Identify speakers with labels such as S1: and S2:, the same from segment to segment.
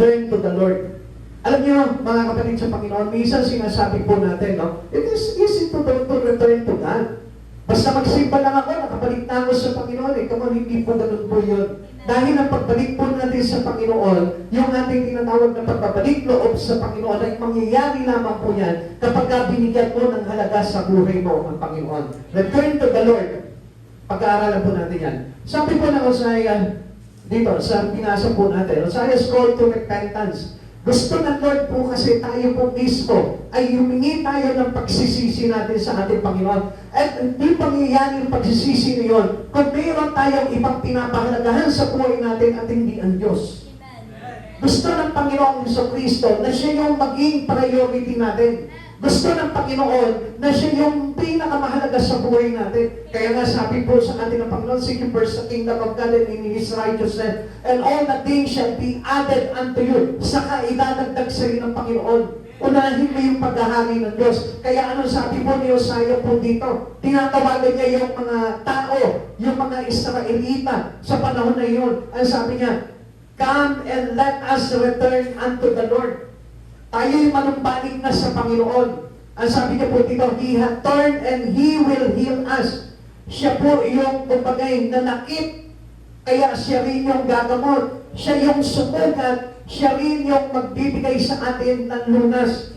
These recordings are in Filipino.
S1: Turn to the Lord. Alam niyo, mga kapatid sa Panginoon, minsan sinasabi po natin, no, it is easy to return to God. Basta magsimba lang ako, nakabalik na ako sa Panginoon. Come on, hindi po ganun po yun. Dahil ang pagbalik po natin sa Panginoon, yung ating tinatawag na pagbabalik loob sa Panginoon ay mangyayari lamang po yan kapag binigyan mo ng halaga sa buhay mo ang Panginoon. Return to the Lord. Pag-aaralan po natin yan. Sabi po ng Hosea, dito, sa pinasa po natin, Hosea's call to repentance. Gusto ng Lord po kasi tayo po mismo ay humingi tayo ng pagsisisi natin sa ating Panginoon. At hindi pangyayari yung pagsisisi na yun kung mayroon tayong ibang pinapahalagahan sa buhay natin at hindi ang Diyos. Gusto ng Panginoong Jesucristo na siya yung maging priority natin. Gusto ng Panginoon na siya yung pinakamahalaga sa buhay natin. Kaya nga sabi po sa ating ng Panginoon, seek ye first the kingdom of God and in His righteousness, and all the things shall be added unto you. Saka idadagdag sa iyo ng Panginoon. Unahin mo yung paghahari ng Diyos. Kaya ano sabi po ni Hosea po dito? Tinatawagan niya yung mga tao, yung mga Israelita sa panahon na yun. Ang sabi niya, come and let us return unto the Lord. Tayo'y manumbalik na sa Panginoon. Ang sabi niya po dito, He hath turned and He will heal us. Siya po yung kumbagay nanakit, kaya siya rin yung gagamot. Siya yung sumugat, siya rin yung magbibigay sa atin ng lunas.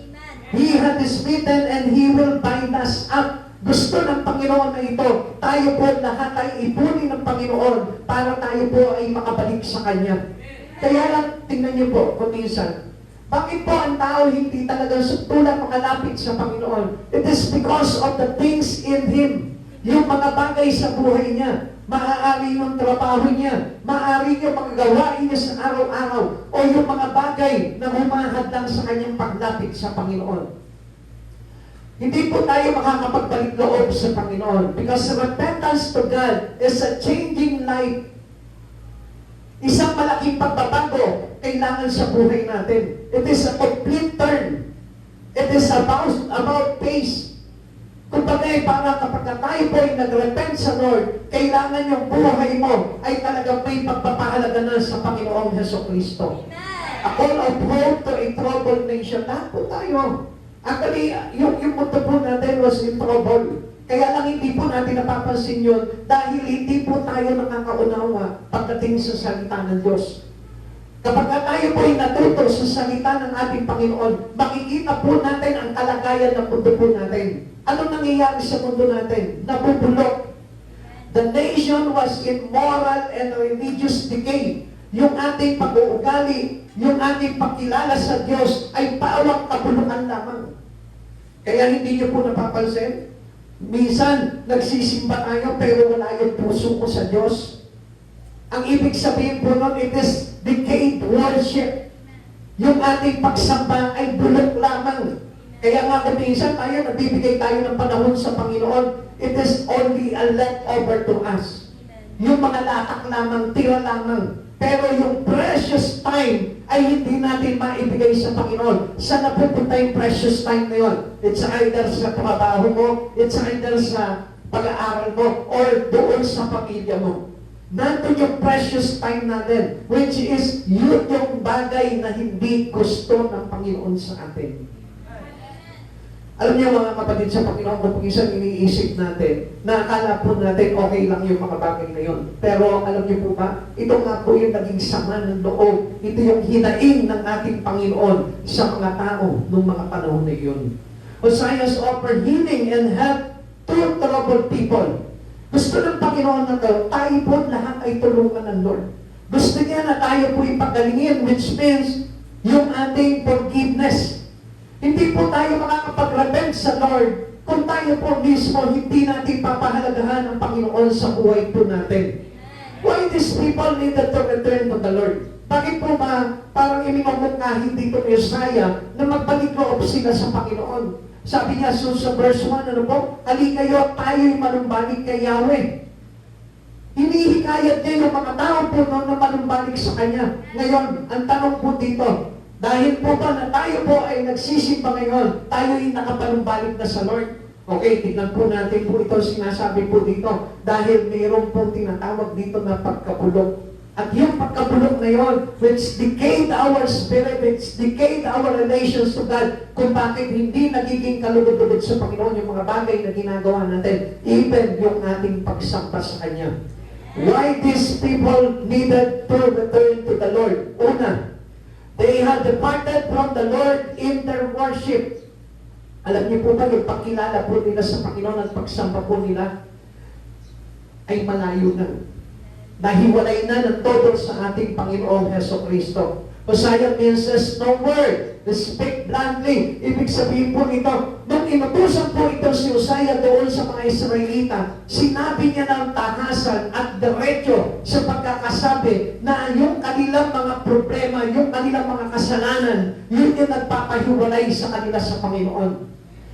S1: He hath smitten and He will bind us up. Gusto ng Panginoon na ito, tayo po lahat ay ipunin ng Panginoon para tayo po ay makabalik sa Kanya. Kaya lang, tingnan niyo po, kung minsan, bakit po ang tao hindi talagang tulad makalapit sa Panginoon? It is because of the things in Him. Yung mga bagay sa buhay niya, maaari yung trabaho niya, maaari yung mga gawain niya sa araw-araw, o yung mga bagay na humahadlang sa kanyang paglapit sa Panginoon. Hindi po tayo makakapagbalik loob sa Panginoon because repentance to God is a changing life. Isang malaking pagbabago kailangan sa buhay natin. It is a complete turn. It is about pace. Kung bagay, para kapag tayo po ay nag-repent sa Lord, kailangan yung buhay mo ay talagang may pagpapahalaga na sa Panginoong Jesucristo. A call of hope to a troubled nation. Lahat po tayo. Actually, yung mundo po natin was in trouble. Kaya lang hindi po natin napapansin yun dahil hindi po tayo nakakaunawa pagdating sa salita ng Diyos. Kapag tayo po ay natuto sa salita ng ating Panginoon, makikita po natin ang kalagayan ng mundo po natin. Ano nangyayari sa mundo natin? Nabubulok. The nation was in moral and religious decay. Yung ating pag-uugali, yung ating pagkilala sa Diyos ay pawang kabulukan lamang. Kaya hindi niyo po napapansin? Minsan, nagsisimba tayo pero wala yung puso ko sa Diyos. Ang ibig sabihin po nun, it is decayed worship. Yung ating pagsamba ay bulok lamang. Kaya nga kung minsan tayo, nagbibigay tayo ng panahon sa Panginoon, it is only a leftover to us. Yung mga latak lamang, tira lamang. Pero yung precious time ay hindi natin maibigay sa Panginoon. Saan napupunta yung precious time na yun? It's either sa trabaho mo, it's either sa pag-aaral mo, or doon sa pamilya mo. Nandun yung precious time natin, which is yun yung bagay na hindi gusto ng Panginoon sa atin. Alam niyo mga kapatid sa Panginoon, kung isang iniisip natin, na akala po natin okay lang yung mga bagay na yun. Pero alam niyo po ba, ito nga po yung naging sama ng loob. Ito yung hinaing ng ating Panginoon sa mga tao noong mga panahon na yun. Hosea's offer healing and help to troubled people. Gusto ng Panginoon na tayo po lahat ay tulungan ng Lord. Gusto niya na tayo po ipagalingin, which means yung ating forgiveness. Hindi po tayo makakapag-repent sa Lord kung tayo po mismo hindi natin papahalagahan ang Panginoon sa buhay po natin. Why these people needed to return to the Lord? Bakit po ba parang iminumungkahin dito ni Hosea na magbalik loob sila sa Panginoon? Sabi niya so, sa verse 1, ano po? Halikayo, tayo'y manumbalik kay Yahweh. Hinihikayat niya yung mga tao po noon na manumbalik sa Kanya. Ngayon, ang tanong po dito, dahil po ba na tayo po ay nagsisimba ngayon, tayo ay nakapanumbalik na sa Lord. Okay, tignan po natin po ito, sinasabi po dito, dahil mayroon po tinatawag dito na pagkabulok. At yung pagkabulok na yon, which decayed our spirit, which decayed our relations to God, kung bakit hindi nagiging kalugod-lugod sa Panginoon yung mga bagay na ginagawa natin, even yung ating pagsampa sa Kanya. Why these people needed to return to the Lord? Una, they had departed from the Lord in their worship. Alam niyo po ba, yung pagkilala po nila sa Panginoon at pagsamba po nila ay malayo na. Nahiwalay na ng todo sa ating Panginoong Hesukristo. Hosea says, no word, speak bluntly. Ibig sabihin po nito, nung inutusan po ito si Hosea doon sa mga Israelita, sinabi niya ng takasan at diretso sa pagkakasabi na yung kanilang mga problema, yung kanilang mga kasalanan, yun yung nagpapahiwalay sa kanila sa Panginoon.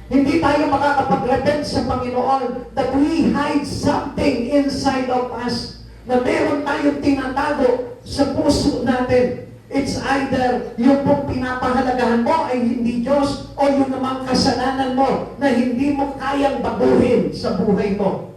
S1: Hindi tayo makakapag-repent sa Panginoon that we hide something inside of us, na meron tayong tinatago sa puso natin. It's either yung pong pinapahalagahan mo ay hindi Diyos o yung namang kasalanan mo na hindi mo kayang baguhin sa buhay mo.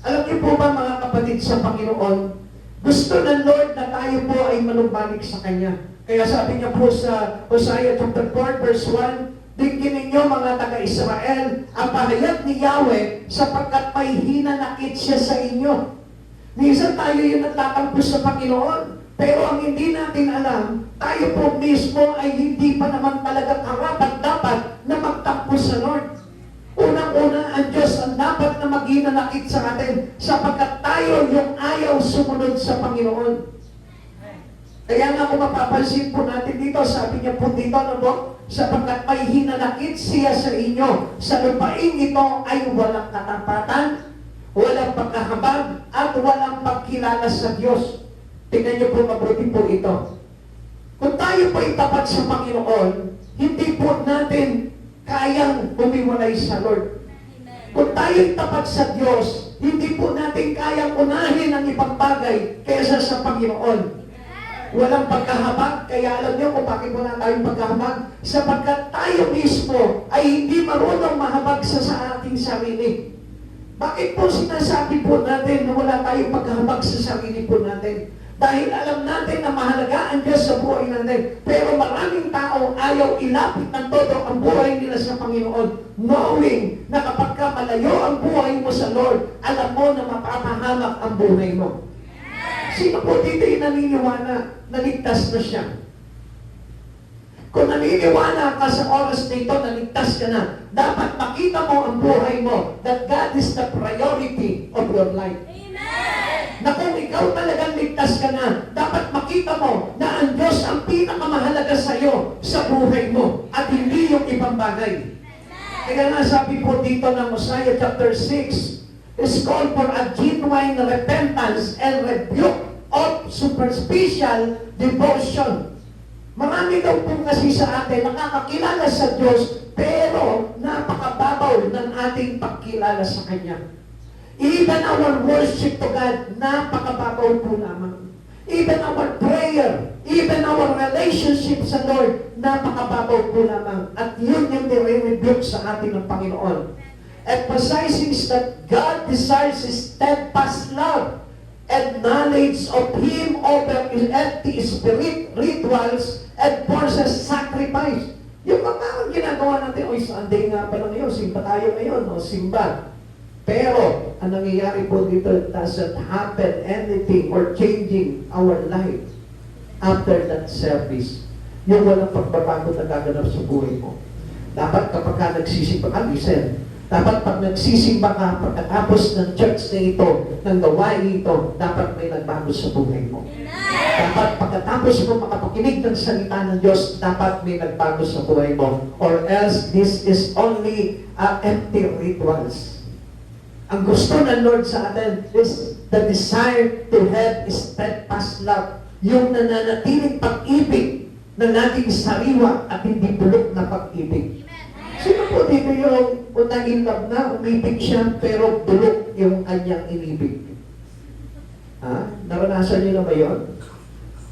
S1: Alam niyo po ba mga kapatid sa Panginoon, gusto ng Lord na tayo po ay manumbalik sa Kanya. Kaya sabi niya po sa Hosea chapter 4 verse 1, digin ninyo mga taga-Israel, ang pahayag ni Yahweh sapagkat may hinanakit siya sa inyo. Minsan tayo yung nagtatampo sa Panginoon, pero ang hindi natin alam, tayo po mismo ay hindi pa naman talaga karapat-dapat na magtampo sa Lord. Unang-una, ang Diyos ang dapat na maghinanakit sa atin sapagkat tayo yung ayaw sumunod sa Panginoon. Kaya nga kung mapapansin po natin dito, sabi niya po dito, sapagkat may hinanakit siya sa inyo, sa lupain ito ay walang katapatan, walang pagkahabag, at walang pagkilala sa Diyos. Tingnan niyo po mabuti po ito. Kung tayo po itapat sa Panginoon, hindi po natin kayang humiwalay sa Lord. Kung tayo itapat sa Diyos, hindi po natin kayang unahin ang ibang bagay kaysa sa Panginoon. Walang pagkahabag, kaya alam niyo kung bakit wala tayong pagkahabag? Sapagkat tayo mismo ay hindi marunong mahabag sa ating sarili. Bakit po sinasabi po natin na wala tayong pagkahabag sa sarili po natin? Dahil alam natin na mahalaga ang Diyos sa buhay natin. Pero maraming tao ayaw ilapit ng todo ang buhay nila sa Panginoon, knowing na kapag ka malayo ang buhay mo sa Lord, alam mo na mapapahamak ang buhay mo. Sino po dito yung naniniwala na ligtas na siya? Kung naniniwala ka sa oras na ito, naligtas ka na, dapat makita mo ang buhay mo that God is the priority of your life. Amen! Na kung ikaw talagang ligtas ka na, dapat makita mo na ang Diyos ang pinakamahalaga sa iyo sa buhay mo at hindi yung ibang bagay. Kaya nga sabi po dito ng Hosea chapter 6, is called for a genuine repentance and rebuke of superficial devotion. Marami daw po kasi sa atin nakakakilala sa Diyos, pero napakababaw ng ating pagkilala sa Kanya. Even our worship to God, napakababaw po lamang. Even our prayer, even our relationship sa Lord, napakababaw po lamang. At yun yung nire-rebuke sa atin ng Panginoon. Emphasizing that God desires steadfast love and knowledge of Him over empty spirit rituals and forces sacrifice. Yung mga ginagawa natin, oy, Sunday nga pala ngayon, simba tayo ngayon, o simba. Pero, ang nangyayari po dito, doesn't happen anything or changing our life after that service. Yung walang pagbabago na gaganap sa buhay mo. Dapat kapag ka nagsisimba ka, listen, dapat pag nagsisimba ka, pagkatapos ng church na ito, ng gawain ito, dapat may nagbago sa buhay mo. Dapat pagkatapos mo makapakinig ng salita ng Diyos, dapat may nagbago sa buhay mo. Or else, this is only empty rituals. Ang gusto ng Lord sa atin is the desire to have steadfast love. Yung nananatiling pag-ibig na nating sariwa at hindi bulok na pag-ibig. Sino po dito yung unang in love na, umibig siya, pero bulok yung kanyang inibig? Ha? Naranasan niyo na ba yun?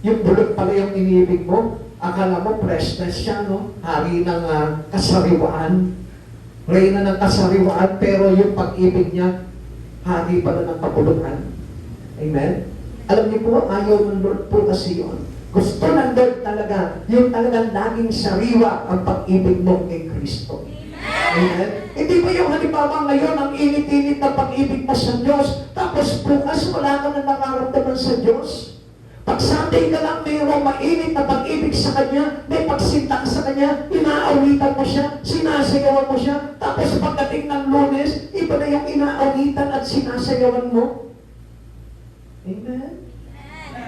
S1: Yung bulok pala yung inibig mo, akala mo freshness siya, no? Hari ng kasariwaan. Reyna ng kasariwaan, pero yung pag-ibig niya, hari pala ng kabulukan. Amen? Alam niyo po, ayaw ng Lord po kasi yun. Gusto ng Lord talaga, yung talagang laging sariwa ang pag-ibig mo kay Kristo. Amen? Hindi ba yung halimbawa ngayon ang init-init na pag-ibig mo sa Diyos, tapos bukas wala ka na nakaramdaman sa Diyos? Pag Sunday ka lang mayroong mainit na pag-ibig sa Kanya, may pagsinta sa Kanya, inaawitan mo siya, sinasayawan mo siya, tapos pagdating ng Lunes, iba na yung inaawitan at sinasayawan mo. Amen?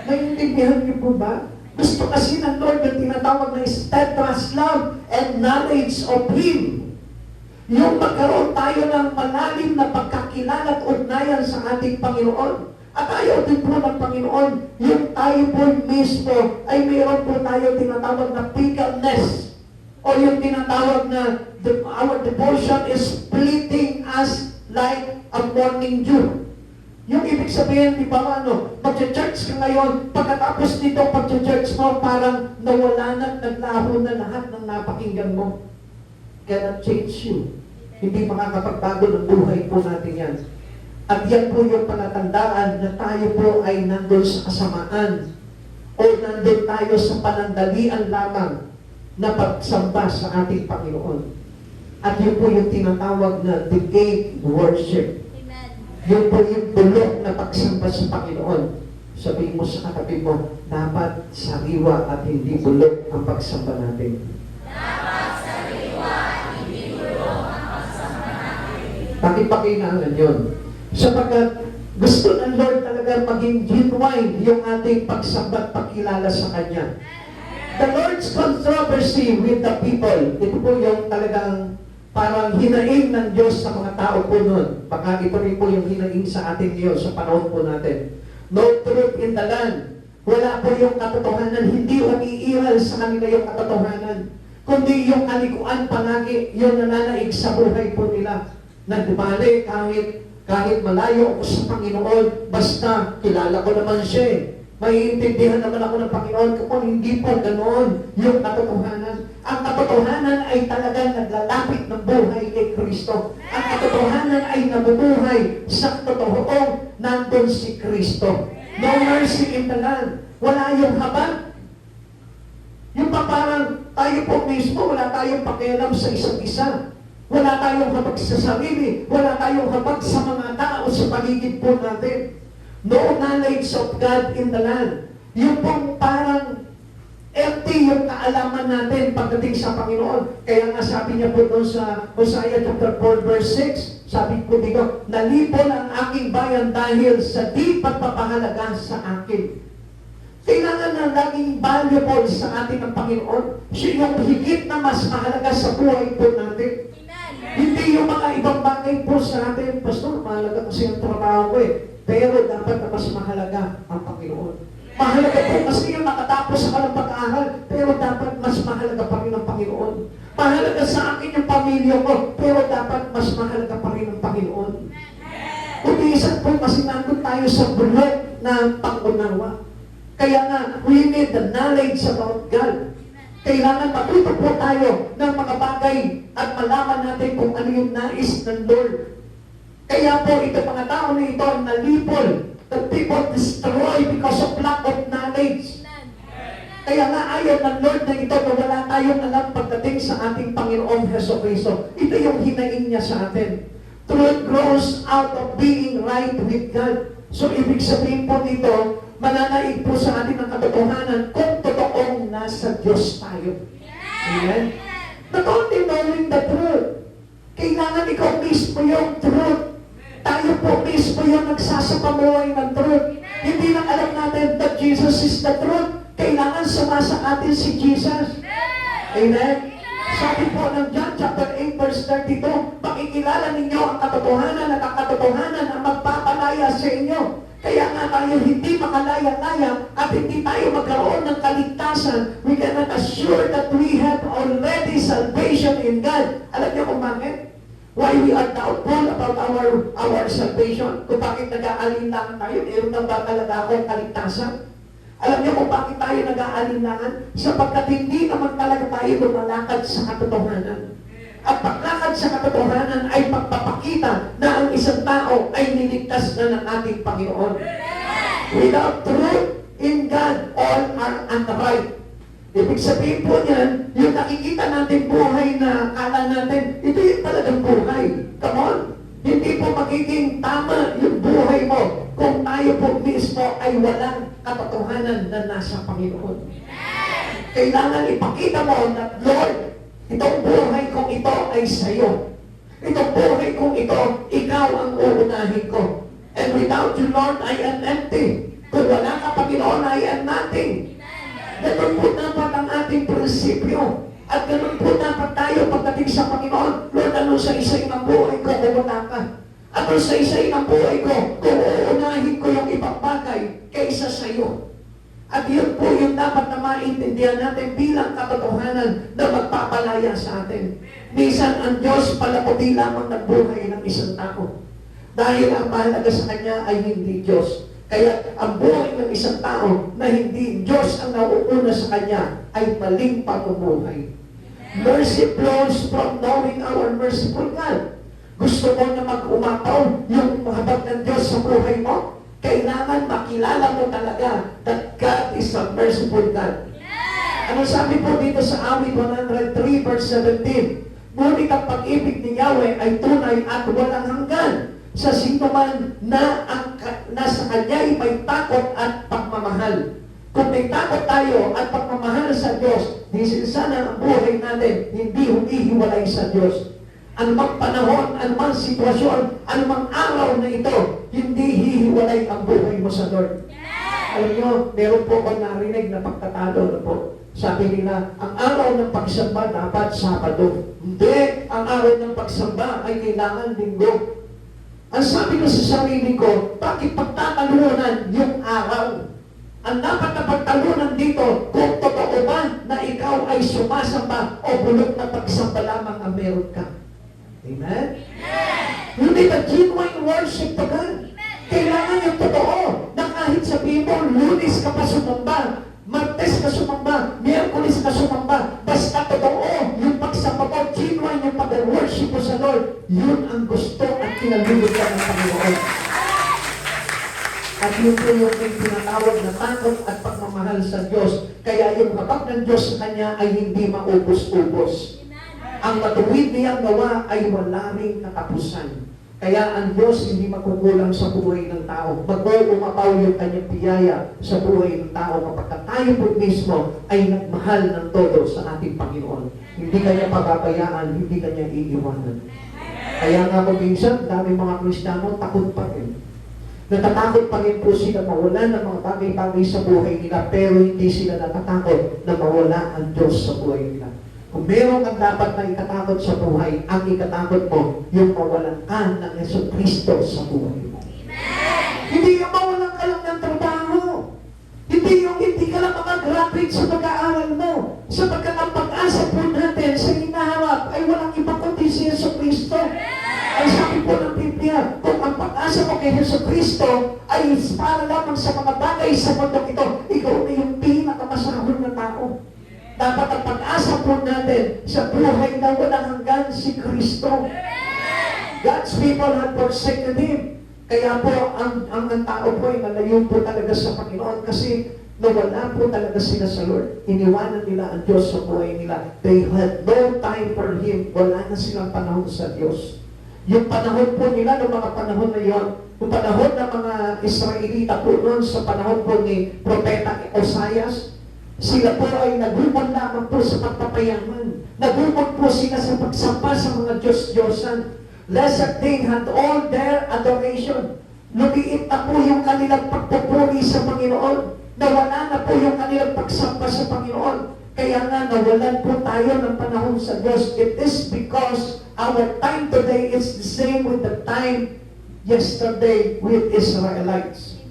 S1: Naiintindihan niyo po ba? Gusto kasi ng Lord yung tinatawag na steadfast love and knowledge of Him. Yung magkaroon tayo ng malalim na pagkakilala at ugnayan sa ating Panginoon. At ayaw din po ng Panginoon, yung tayo po mismo ay mayroon po tayo tinatawag na fickleness. O yung tinatawag na our devotion is fleeting as like a morning dew. Yung ibig sabihin, di ba mag-church ka ngayon, pagkatapos nito pag-church mo, parang nawala na, naglaho na lahat ng napakinggan mo. Cannot change you. Hindi makakapagbago ng buhay po natin yan. At yan po yung palatandaan na tayo po ay nandun sa kasamaan o nandun tayo sa panandalian lamang na pagsamba sa ating Panginoon. At yun po yung tinatawag na delayed worship. Yung po yung bulok na pagsamba sa Panginoon. Sabihin mo sa katabi mo, dapat sariwa at hindi bulok ang pagsamba natin.
S2: Dapat sariwa at hindi bulok ang pagsamba natin.
S1: Bakit pa kailangan yun? Sapagkat gusto ng Lord talaga maging genuine yung ating pagsamba at pagkilala sa Kanya. The Lord's controversy with the people, ito po yung talagang parang hinaing ng Diyos sa mga tao po noon. Baka ito rin po yung hinaing sa ating Diyos sa panahon po natin. No truth in the land. Wala po yung katotohanan. Hindi umiiral sa kanila yung katotohanan. Kundi yung kalikuan palagi, yung nananaig sa buhay po nila. Nagdumali kahit malayo ako sa Panginoon, basta kilala ko naman siya eh. Maiintindihan naman ako ng Panginoon kung hindi po ganoon yung katotohanan. Ang katotohanan ay talagang naglalapit ng buhay kay Kristo. Ang katotohanan ay nabubuhay sa totoong nandun si Kristo. No mercy in the land. Wala yung habag. Yung pa parang tayo po mismo, wala tayong pakialam sa isa't isa. Wala tayong habag sa sarili. Wala tayong habag sa mga tao sa paligid po natin. No knowledge of God in the land. Yung pong parang empty yung kaalaman natin pagdating sa Panginoon. Kaya nga sabi niya po doon sa Hosea chapter 4 verse 6, sabi po dito, nalipol ang aking bayan dahil sa di pagpapahalaga sa akin. Kailangan na laging valuable sa atin ng Panginoon. Siya yung higit na mas mahalaga sa buhay po natin. Hindi yung mga ibang bagay po sa atin. Pastor, mahalaga kasi ang trabaho ko eh. Pero dapat na mas mahalaga ang Panginoon. Mahalaga po kasi yung nakatapos sa kalang pag-aaral, pero dapat mas mahalaga pa rin ang Panginoon. Mahalaga sa akin yung pamilya ko, pero dapat mas mahalaga pa rin ang Panginoon. Umiisan po kasi nandun tayo sa bulok ng pag-unawa. Kaya nga, we need the knowledge about God. Kailangan matuto po tayo ng mga bagay at malaman natin kung ano yung nais ng Lord. Kaya po ito mga tao na ito ang nalipol. The people destroy because of lack of knowledge. Kaya nga ayaw ng Lord na ito na wala tayong alam pagdating sa ating Panginoong Jesucristo. Ito yung hinaing niya sa atin. Truth grows out of being right with God. So ibig sabihin po dito, mananaig po sa atin ang katotohanan kung totoong nasa Diyos tayo. Amen? Not only knowing the truth, kailangan ikaw mismo yung truth. Tayo po mismo yung nagsasapamuhay ng truth. Hindi lang alam natin that Jesus is the truth. Kailangan sumasa atin si Jesus. Amen? Sabi po ng John chapter 8 verse 32, pakikilala ninyo ang katotohanan at ang katotohanan ang magpapalaya sa inyo. Kaya nga tayo hindi makalaya-laya at hindi tayo magkaroon ng kaligtasan. We cannot assure that we have already salvation in God. Alam niyo kung bakit? Why we are doubtful about our salvation? Kung bakit nag-aalinlangan tayo? Meron na ba talaga akong kaligtasan? Alam niyo kung bakit tayo nag-aalinlangan? Sapagkat hindi naman talaga tayo lumalakad sa katotohanan. At paglakad sa katotohanan ay pagpapakita na ang isang tao ay niligtas na ng ating Panginoon. Without truth in God, all are unright. Ibig sabihin po niyan, yung nakikita natin buhay na kala natin, ito yung talagang buhay. Come on! Hindi po magiging tama yung buhay mo kung tayo po mismo ay walang katotohanan na nasa Panginoon. Kailangan ipakita mo na, Lord, itong buhay kong ito ay sa iyo. Itong buhay kong ito, ikaw ang uunahin ko. And without you, Lord, I am empty. Kung wala ka, Panginoon, I am nothing. Ganun po dapat ang ating prinsipyo. At ganun po dapat tayo pagdating sa Panginoon. Lord, ano sa isa ng buhay ko kung wala ka? Ano sa isa ng buhay ko kung uunahin ko yung ibang bagay kaysa sa iyo? At yun po yung dapat na maintindihan natin bilang katotohanan na magpapalaya sa atin. Minsan ang Diyos palaputi lamang ng buhay ng isang tao. Dahil ang mahalaga sa Kanya ay hindi Diyos. Kaya ang buhay ng isang tao na hindi Diyos ang nauuna sa kanya ay maling pamumuhay. Mercy flows from knowing our merciful God. Gusto mo na mag-umapaw yung habag ng Diyos sa buhay mo? Kailangan makilala mo talaga that God is a merciful God. Ano sabi po dito sa awit 103 verse 17? Ngunit ang pag-ibig ni Yahweh ay tunay at walang hanggan sa sino man na nasa kanya'y may takot at pagmamahal. Kung may takot tayo at pagmamahal sa Diyos, di sana ang buhay natin hindi humihiwalay sa Diyos. Anumang panahon, anumang sitwasyon, anumang araw na ito, hindi hihiwalay ang buhay mo sa Lord. Alam nyo, meron po akong narinig na pagtatalo na po. Sabi nila, ang araw ng pagsamba dapat Sabado. Hindi, ang araw ng pagsamba ay kailangan Linggo. Ang sabi ko sa sarili ko, bakit pagtatalunan yung araw? Ang dapat na pagtalunan dito, kung totoo ba na ikaw ay sumasamba o bulok na pagsamba lamang ang meron ka. Amen? You need a genuine worship to God. Kailangan yung totoo na kahit sabihin mo, Lunes ka pa sumamba, Martes ka sumamba, Miyerkules ka sumamba, basta totoo, yung pagsamba mo, genuine yung pag-worship mo sa Lord, yun ang gusto at kinalulog ka ng Panginoon. At yun po yung tinatawag na takot at pagmamahal sa Diyos. Kaya yung habag ng Diyos sa Kanya ay hindi maubos-ubos. Ang matuwid niyang gawa ay wala ring katapusan. Kaya ang Diyos hindi magkukulang sa buhay ng tao. Mag-uumapaw yung kanyang biyaya sa buhay ng tao kapag tayo po mismo ay nagmahal ng todo sa ating Panginoon. Hindi kanya pababayaan, hindi kanya iiwanan. Kaya nga po minsan, daming mga Kristiyano takot pa rin. Natatakot pa rin po sila mawala ng mga bagay-bagay sa buhay nila, pero hindi sila natatakot na mawala ang Diyos sa buhay nila. Kung meron kang dapat na ikatakot sa buhay, ang ikatakot mo, yung mawalan ka ng Jesucristo sa buhay mo. Amen! Hindi yung mawalan ka lang ng trabaho. Hindi yung hindi ka lang makagraduate sa pag-aaral mo. Sapagkat ang pag-asa po natin sa hinaharap ay walang iba kundi si Jesucristo. Ay sabi po ng Biblia, kung ang pag-asa mo kay Jesucristo ay para lamang sa mga bagay sa mundo ito, ikaw na yung pinakamasahol na tao. Dapat ang pag-asa po natin sa buhay na walang hanggan si Kristo. God's people have forsaken Him. Kaya po, ang tao po ay nalayo po talaga sa Panginoon kasi nawala po talaga sila sa Lord. Iniwanan nila ang Diyos sa buhay nila. They had no time for Him. Wala na silang panahon sa Diyos. Yung panahon po nila, ng mga panahon na yon, yung panahon ng mga Israelita po noon, sa panahon po ni Propeta Osias, sila po ay nagumon lamang po sa pagpapayaman. Nagumon po sila sa pagsamba sa mga Diyos-Diyosan. Lesser thing had all their adoration. Lumiit na po yung kanilang pagpupuri sa Panginoon. Nawala na po yung kanilang pagsamba sa Panginoon. Kaya nga nawalan po tayo ng panahon sa Diyos. It is because our time today is the same with the time yesterday with Israelites.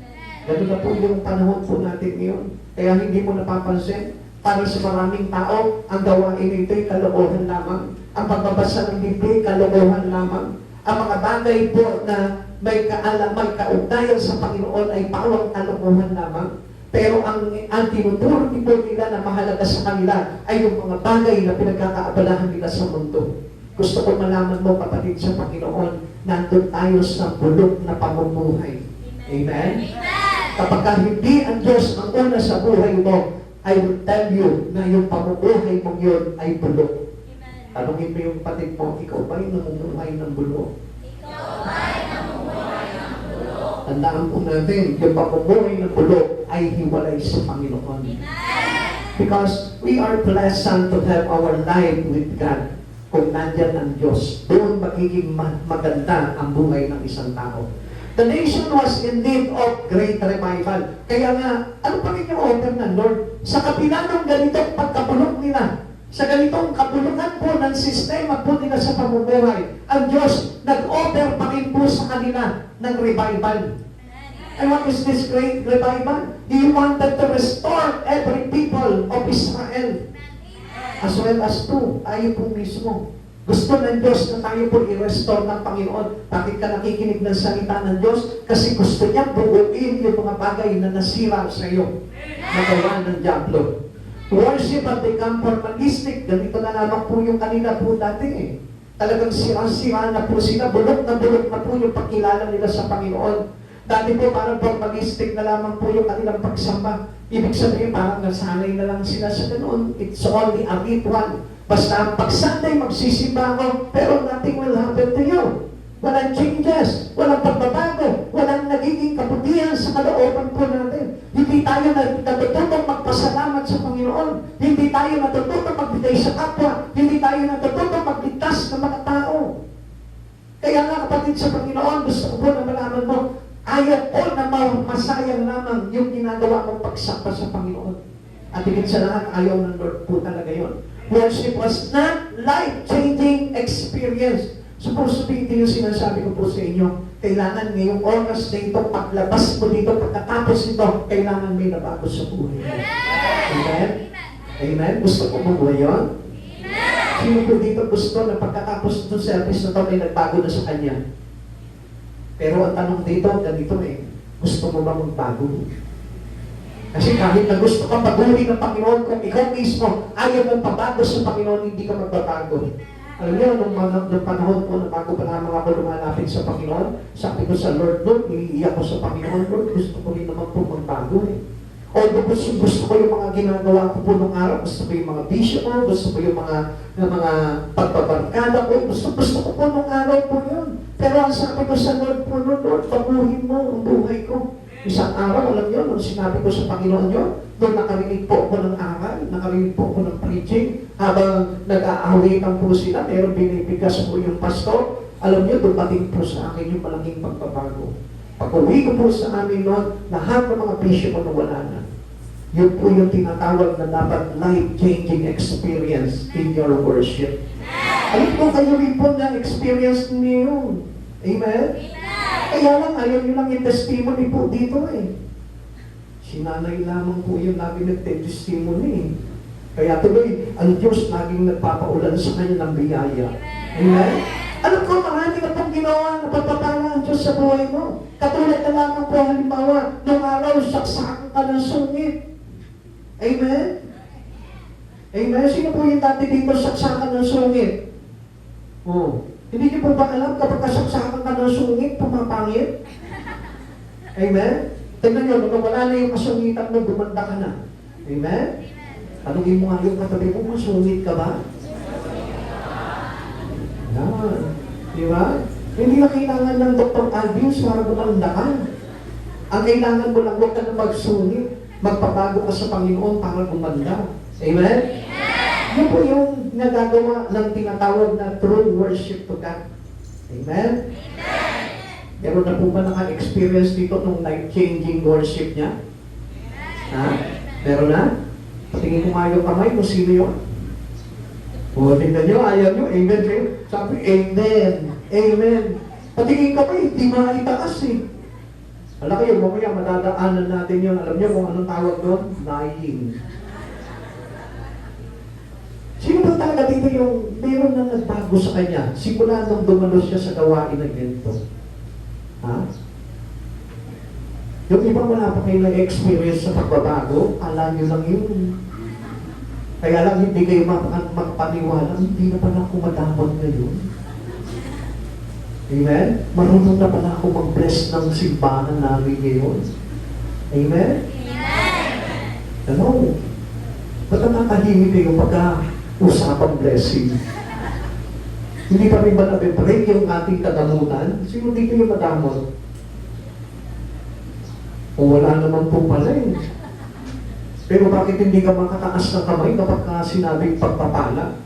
S1: Ganun na po yung panahon po natin ngayon. Kaya hindi mo napapansin, para sa maraming tao, ang gawain ito'y kalokohan lamang. Ang pagbabasa ng Biblia, kalokohan lamang. Ang mga bagay po na may kaugnayan sa Panginoon ay pawang kalokohan lamang. Pero ang tinuturo po nila na mahalaga sa kanila ay yung mga bagay na pinagkakaabalahan nila sa mundo. Gusto ko malaman mo, kapatid sa Panginoon, nandun tayo sa bulok na pamumuhay. Amen? Kapag hindi ang Diyos ang una sa buhay mo, I will tell you na yung pamumuhay mong yun ay bulok. Tanungin mo yung kapatid mo, ikaw ba'y namumuhay ng bulok? Tandaan po natin, yung pamumuhay ng bulok ay hiwalay sa Panginoon. Because we are blessed to have our life with God. Kung nandyan ang Diyos, doon magiging maganda ang buhay ng isang tao. The nation was in need of great revival. Kaya nga, ano pa rin yung order ng Lord? Sa kabila ng ganitong pagkabulok nila, sa ganitong kabulukan po ng sistema po nila sa pamumuhay, ang Diyos nag-offer pa rin po sa kanila ng revival. And what is this great revival? He wanted to restore every people of Israel. As well as to, tayo po mismo. Gusto ng Diyos na tayo po i-restore ng Panginoon. Bakit ka nakikinig ng salita ng Diyos? Kasi gusto niya buuin yung mga bagay na nasira sa iyo. Nagawa ng Diablo. Worship at become formalistic. Ganito na lamang po yung kanila po dati eh. Talagang sira-sira na po sila. Bulok na po yung pagkilala nila sa Panginoon. Dati po parang formalistic na lamang po yung kanilang pagsamba. Ibig sabihin parang nasanay na lang sila sa ganoon. It's only a ritual. Basta ang pag-Sunday magsisimba ako, pero nothing will happen to you. Walang changes, walang pagbabago, walang nagiging kabutihan sa kalooban po natin. Hindi tayo natututong magpasalamat sa Panginoon. Hindi tayo natututong magbigay sa kapwa. Hindi tayo natututong magligtas ng mga tao. Kaya nga kapatid sa Panginoon, gusto ko po na malaman mo, ayaw ko na masayang lamang yung ginagawa mong pagsamba sa Panginoon. At higit sa lahat, ayaw ng Lord po talaga yun. Worship was not life-changing experience. Supposed to be, ito yung sinasabi ko po sa inyo, kailangan ngayong oras na ito, paglabas mo dito, pagkatapos ito, kailangan may nabago sa buhay. Amen? Amen? Gusto ko mo ba yun? Sino po dito gusto na pagkatapos itong service na ito, may nagbago na sa kanya? Pero ang tanong dito, ganito eh, gusto mo ba magbago? Kasi kahit na gusto kang paguhin ng Panginoon, kung ikaw mismo ayaw mong pabago sa Panginoon, hindi ka magbabago. Alam niyo, nung panahon po na bago pa naman ako lumalapit sa Panginoon, sabi ko sa Lord, iiyak ko sa Panginoon, Lord, gusto ko rin naman po magbago eh. Although gusto ko yung mga ginagawa ko po nung araw, gusto ko yung mga bisyo ko, gusto ko yung mga pagbabarkada ko, gusto ko po nung araw po yun. Pero ang sabi ko sa Lord po, Lord, baguhin mo ang buhay ko. Isang araw, alam niyo, nung sinabi ko sa Panginoon yun, doon nakarinig po ako ng aral, nakarinig po ako ng preaching, habang nag-aawitan po sila, meron binibigas po yung pastor, alam niyo, dumating po sa akin yung malaking pagbabago. Pag-uwi ko po sa amin noon, lahat ng mga bisyo ko na wala na. Yun po yung tinatawag na dapat life-changing experience in your worship. Alam po kayo rin po na experience niyo. Amen? Kaya lang, ayaw nyo lang yung testimony po dito eh. Sinanay lamang po yung lagi nagte-testimony eh. Kaya tuloy, ang Diyos laging nagpapaulan sa kanya ng biyaya. Amen? Alam ko, marami na pong ginawa na pagpapala ang Diyos sa buhay mo. Katulad na lamang po, halimbawa, nung araw, saksakan ka ng sungit. Amen? Amen? Sino po yung dati dito saksakan ng sungit? Oh. Hindi niyo po ba alam kapag kasaksakan ka ng sungit, pumapangit? Amen? Tignan nyo, nung wala na yung kasungitan mo, gumanda ka na. Amen? Tanungin mo nga yung katabi mo, masungit ka ba? Yan. Di ba? Hindi na kailangan ng Dr. Albius para gumanda ka. Ang kailangan mo lang, huwag ka na magsungit. Magpabago ka sa Panginoon para gumanda. Amen? Yun po yung nagagawa ng tinatawag na true worship to God. Amen? Amen! Meron na po ba naka-experience dito nung life-changing worship niya? Ha? Meron na? Patingin ko nga yung kamay kung sino yun. O, tingnan nyo, ayaw nyo, amen kayo. Sabi, amen, amen. Patingin ka pa, hindi maitaas eh. Alam kayo, mamaya madadaanan natin yun. Alam nyo kung anong tawag doon? Lying. Sino ba talaga dito yung meron na nagbago sa kanya? Simula nung dumalo siya sa gawain na ganito. Ha? Yung iba wala pa kayo na-experience sa pagbabago, alam nyo lang yun. Kaya lang hindi kayo magpaniwala, hindi na pala ako madamot ngayon. Amen? Marunong na pala ako mag-bless ng simbahan namin ngayon. Amen? Ano? Ba't nakakahimik kayo pagka-usapang blessing? Hindi pa rin ba nabe-break yung ating kadamutan? Sino dito yung madamot? O wala naman po pala eh. Pero bakit hindi ka makataas ng kamay kapag sinabing pagpapala?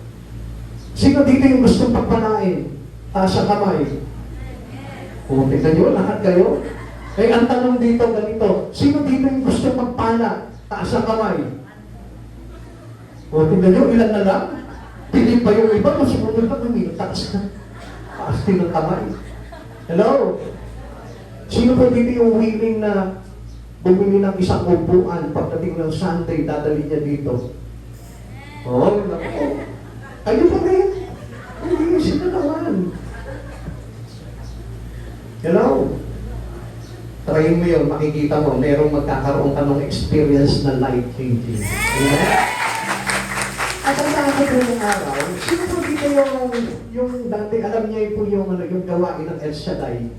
S1: Sino dito yung gustong pagpalain? Taas ang kamay. O, tignan nyo, lahat kayo. Eh, ang tanong dito, ganito. Sino dito yung gustong magpala? Taas ang kamay. O, tignan nyo, ilan na lang? Pili pa yung iba, masumunod na kami. Taas na. Taas din ang kamay. Hello? Sino po dito yung willing na bumili ng isang upuan pagdating ng Sunday, dadali niya dito? Oh, naku. Ayun pa rin. Hindi, sila naman. Hello? Try mo yun, makikita mo, merong magkakaroon ka ng experience na life-changing. Amen? At ang saan ko po yung araw, sino po dito yung dati, alam niya po yung gawain ng El Shaddai?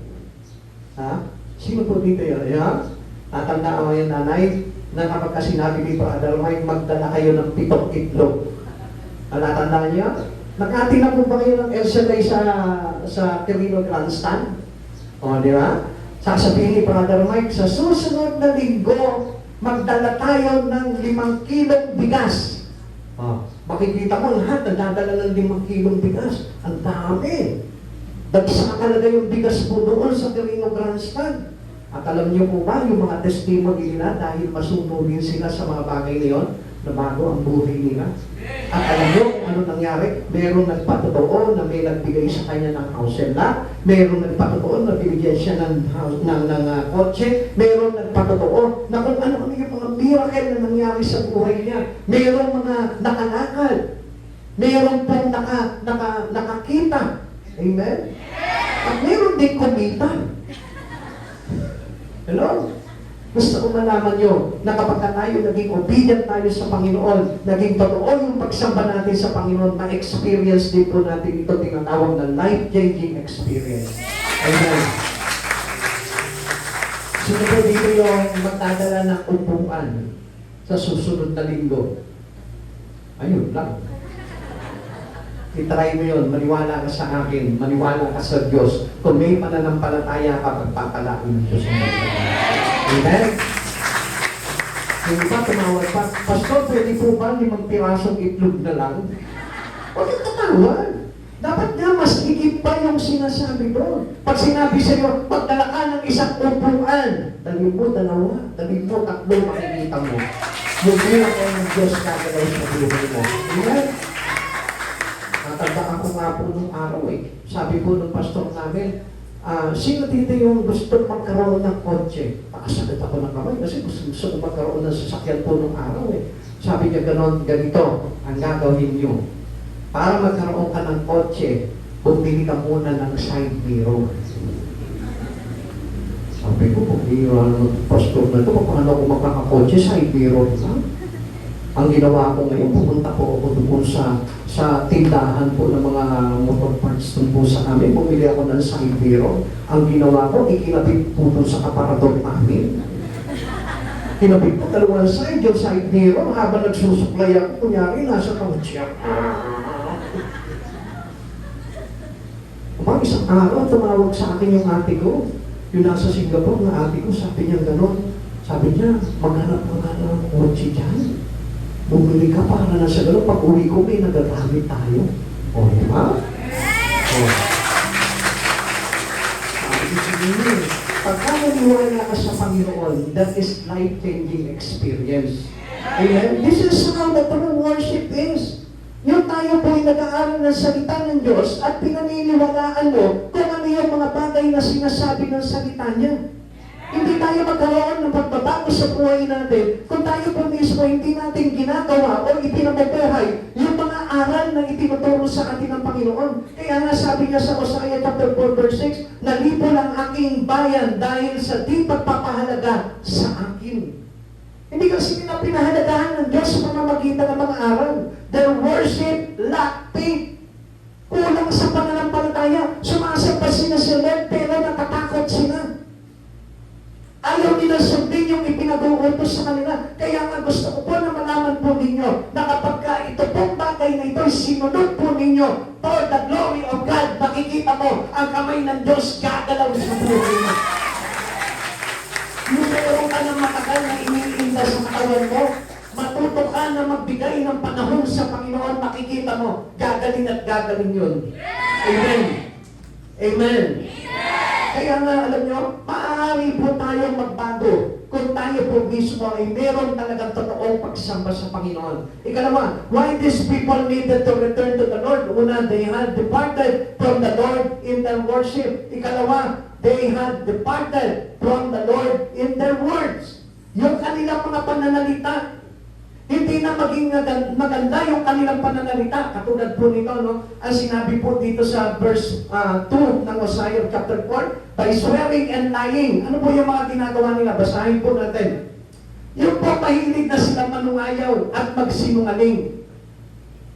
S1: Ha? Sino po dito yun? Yeah? Tatandaan mo yung nanay, na kapag sinabi ni Brother Mike, magdala kayo ng 7 itlog. Natatandaan niya? Nakati na po ba kayo ng El Shaddai sa Quirino Grandstand? O, di ba? Sasabihin ni Brother Mike, sa susunod na linggo, magdala tayo ng 5 kilong bigas. Makikita mo lahat, nagdadala ng 5 kilong bigas. Ang dami. Dagsa talaga yung bigas po doon sa Quirino Grandstand. At alam niyo po ba, yung mga testimony nila, dahil masunugin sila sa mga bagay na yun, na bago ang buhay nila. At alam niyo kung ano nangyari, meron nagpatotoo na may nagbigay sa kanya ng house and lot, meron nagpatotoo na binigyan siya ng kotse, meron nagpatotoo na kung ano-ano yung mga miracle na nangyari sa buhay niya, meron mga nakalakad, meron pong nakakita. Amen? At meron din kumita. Hello? Gusto ko malaman nyo na kapag tayo naging obedient tayo sa Panginoon, naging totoo yung pagsamba natin sa Panginoon, ma-experience din po natin ito tinatawag na life-changing experience. Amen. Sino po dito yung magdadala ng upuan sa susunod na linggo? Ayun lang. I-try mo yun, maniwala ka sa akin, maniwala ka sa Diyos. Kung may pananampalataya ka, pagpapalain ng Diyos ang Amen? Yung iba tumawag pa, Pastor, pwede po ba 5 pirasong itlog na lang? Huwag yung tatawag. Dapat nga mas higit pa yung sinasabi doon. Pag sinabi sa iyo, magdala ka ng isang upuan, dali mo 2, dali mo 3, makikita mo. Yung miracle ng Diyos kagalaw sa buhay mo. Amen? Natandaan ko nga po nung araw eh. Sabi po ng pastor namin, sino dito yung gusto magkaroon ng kotse? Pakasagad ako ng kamay kasi gusto ko magkaroon ng sasakyan po nung araw eh. Sabi niya ganito ang gagawin niyo. Para magkaroon ka ng kotse, bumili ka muna ng side mirror. Sabi ko, pastor na ito, paano ako magkakakotse, side mirror lang? Ang ginawa ko ngayon, pumunta po ako doon sa tindahan po ng mga motor parts doon po sa amin. Bumili ako ng side mirror. Ang ginawa ko, ikinabit po doon sa aparador namin. Kinabit po 2 side, yung side mirror, habang nagsusuklay ako, kunyari, nasa kotse ako. Isang araw, tumawag sa akin yung ate ko. Yung nasa Singapore na ate ko, sabi niya gano'n. Sabi niya, maghanap ng kotse dyan. Bumili ka para na sa gano'n. Pag uwi ko, may nagagamit tayo. O, di ba? O. Sabi ko sa inyo, pagka maniwala ka sa Panginoon, that is life-changing experience. Amen? This is how the true worship is. Yung tayo po ay nag-aaral ng salita ng Diyos at pinaniniwalaan mo kung ano yung mga bagay na sinasabi ng salita niya. Hindi tayo magkaroon ng pagbabago sa buhay natin kung tayo po mismo hindi natin ginagawa o ipinabubuhay yung mga aral na itinuturo sa atin ng Panginoon. Kaya nga sabi niya sa Hosea chapter 4 verse 6, nalipo lang aking bayan dahil sa di pagpapahalaga sa akin. Hindi kasi nila pinahalagahan ng Diyos sa pamamagitan ng mga aral. Their worship lacked faith. Kulang sa pananampalataya. Sumasamba sila sa Lord pero natatakot sila. Ayaw nila sundin yung yung ipinag-uutos sa kanila. Kaya nga gusto ko po na malaman po ninyo na kapag ka ito pong bagay na ito sinunod po ninyo for the glory of God, makikita mo ang kamay ng Diyos gagalaw sa buhay mo. Yung meron ka ng matagal na iniinda sa katawan mo, matuto ka na magbigay ng panahon sa Panginoon, makikita mo, gagaling at gagaling yun. Amen. Amen. Kaya nga, alam nyo, maaari po tayong magbago kung tayo po mismo ay meron talagang totoong pagsamba sa Panginoon. Ikalawa, why these people needed to return to the Lord? Una, they had departed from the Lord in their worship. Ikalawa, they had departed from the Lord in their words. Yung kanilang mga pananalita, hindi na maging maganda yung kanilang pananalita. Katulad po nito, no? Ang sinabi po dito sa verse 2 ng Hosea chapter 4, by swearing and lying. Ano po yung mga ginagawa nila? Basahin po natin. Yung po mahilig na sila manungayaw at magsinungaling.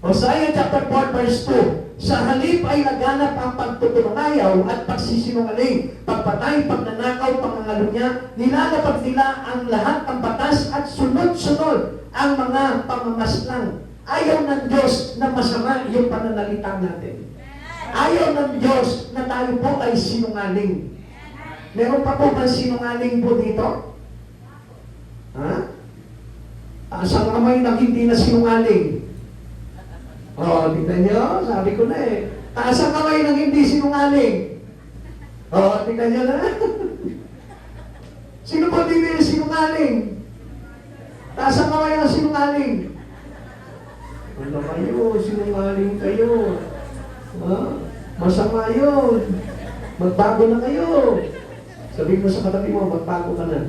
S1: Hosea chapter 4 verse 2, sa halip ay laganap ang pagtutungayaw at pagsisinungaling, pagpatay, pagnanakaw, pangangalunya, nilalapag nila ang lahat ng batas at sunod-sunod ang mga pamamaslang. Ayaw ng Diyos na masama yung pananalita natin. Ayaw ng Diyos na tayo po ay sinungaling. Meron pa po ba sinungaling po dito? Ha? Taas ang kamay na hindi na sinungaling. Tignan nyo, sabi ko na eh. Taas ang kamay ng hindi sinungaling. Tignan nyo na. Sino po hindi na sinungaling? Taas ang kamay ng sinungaling. Ano kayo? Sinungaling kayo. Masama yun. Magbago na kayo. Sabihin mo sa katabi mo, magbago ka na.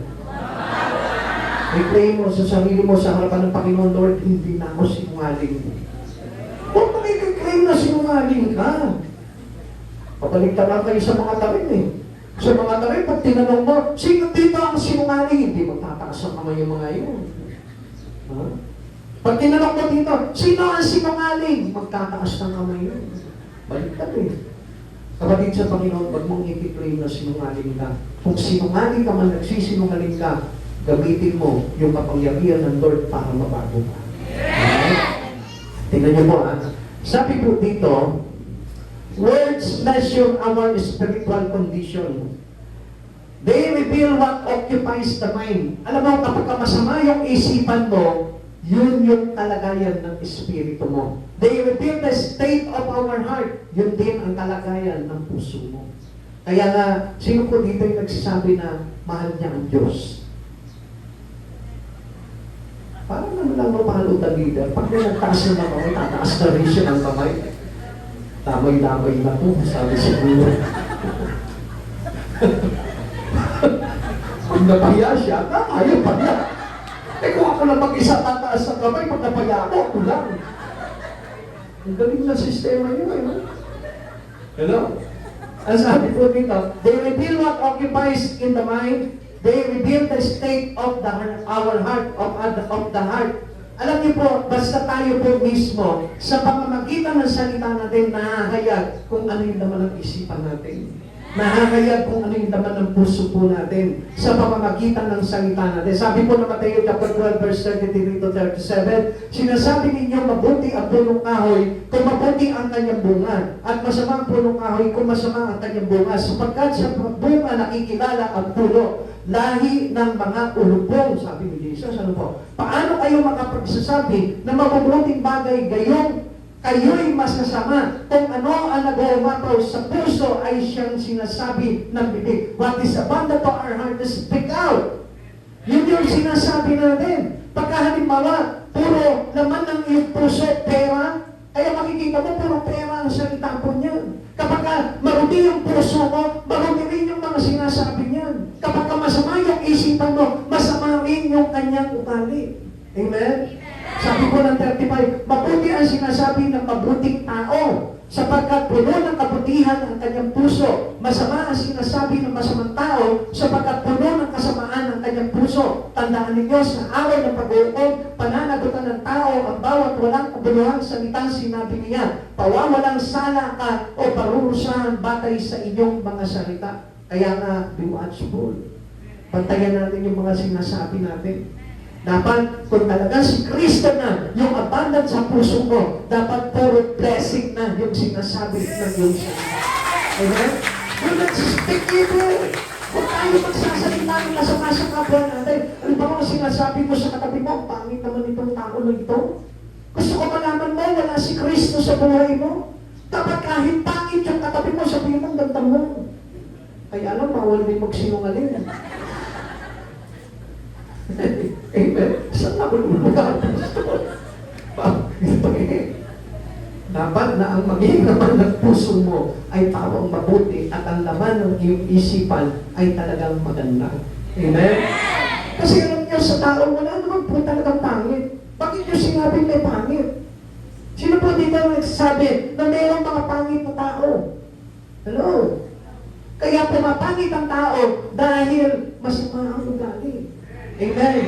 S1: I-claim mo sa sarili mo sa harapan ng Panginoon, Lord, hindi na ako sinungaling. Huwag mo i-claim na sinungaling ka. Papaligtan lang kayo sa mga tarin eh. Sa mga tarin, pag tinanong mo, sino dito ang sinungaling? Hindi magtataas ang kamay yung mga yun. Pag tinanong mo dito, sino ang sinungaling? Magtataas ng kamay yun. Baligtad eh. Kapatid sa Panginoon, wag mong i-claim na sinungaling ka. Kung sinungaling ka man, nagsisinungaling ka, gamitin mo yung kapangyarihan ng Lord para mabago ka. Tingnan niyo po sabi po dito, words measure our spiritual condition. They reveal what occupies the mind. Alam mo, kapag masama yung isipan mo, yun yung kalagayan ng espiritu mo. They reveal the state of our heart. Yun din ang kalagayan ng puso mo. Kaya nga, sino po dito yung nagsasabi na mahal niya ang Diyos? Parang naman lang mapahalutan leader. Pag may nagtaas na kamay, tataas na rin siya ng kamay. Lamay-lamay na po, sabi siguro. Pag napahiya siya, ayaw pa niya. Kung ako na mag-isa tataas ng kamay, pag napahiya ako lang. Ang galing na sistema niyo eh. Hello? Ang sabi po dito, they reveal what occupies in the mind. They reveal the state of our heart, of the heart. Alam niyo po, basta tayo po mismo, sa pamamagitan ng salita natin, nahahayag kung ano yung laman ng isipan natin. Nahahayag kung ano yung laman ng puso po natin sa pamamagitan ng salita natin. Sabi po ng Mateo chapter 12 verse 33 to 37, sinasabi ninyo mabuti ang punong kahoy kung mabuti ang kanyang bunga, at masama ang punong kahoy kung masama ang kanyang bunga, sapagkat sa bunga nakikilala ang puno. Lahi ng mga ulupong, sabi ni Jesus. Ano po? Paano kayo makapagsasabi na mabubuting bagay kayo'y masasama kung ano ang nag-uumapaw sa puso ay siyang sinasabi ng bibig? What is abundant to our heart to speak out? Yun yung sinasabi natin. Pagka halimbawa, puro laman ng iyong puso, pera, kaya makikita mo, puro pera ang salita po niyan. Kapag marumi yung puso mo, marumi rin yung mga sinasabi niyan. Kapag masama yung isipan mo, masama rin yung kanyang ugali. Amen? Sabi ko ng 35, mabuti ang sinasabi ng mabuting tao, sapagkat puno ng kabutihan ang kanyang puso. Masama ang sinasabi ng masamang tao, sapagkat puno ng kasamaan ang kanyang puso. Tandaan ninyo, sa araw ng pag-uukom, pananagutan ng tao ang bawat walang kabuluhang salitang sinabi niya. Pawawalang sala ka o parurusahan batay sa inyong mga salita. Kaya nga, be watchful. Bantayan natin yung mga sinasabi natin. Dapat, kung talaga si Kristo na, yung abundance sa puso mo, dapat puro blessing na yung sinasabi ng iyong salita. Amen? Do not speak evil. Huwag tayo magsasalita ng masama sa kapwa natin. Ano ba mga sinasabi mo sa katabi mo? Ang pangit naman itong tao na ito. Gusto ko malaman mo, wala si Kristo sa buhay mo. Dapat kahit pangit yung katabi mo, sabihin mo, ang ganda mo. Kaya alam, bawal din magsinungaling. Amen. Saan ako lulugar? Dapat na ang maging laman ng puso mo ay tawang mabuti at ang laman ng iyong isipan ay talagang maganda. Amen? Kasi alam niyo sa tao, wala naman po talagang pangit. Bakit niyo sinabing may pangit? Sino po dito nagsasabi na mayroong mga pangit na tao? Hello? Kaya pumapangit ang tao dahil masama ang ugali. Amen.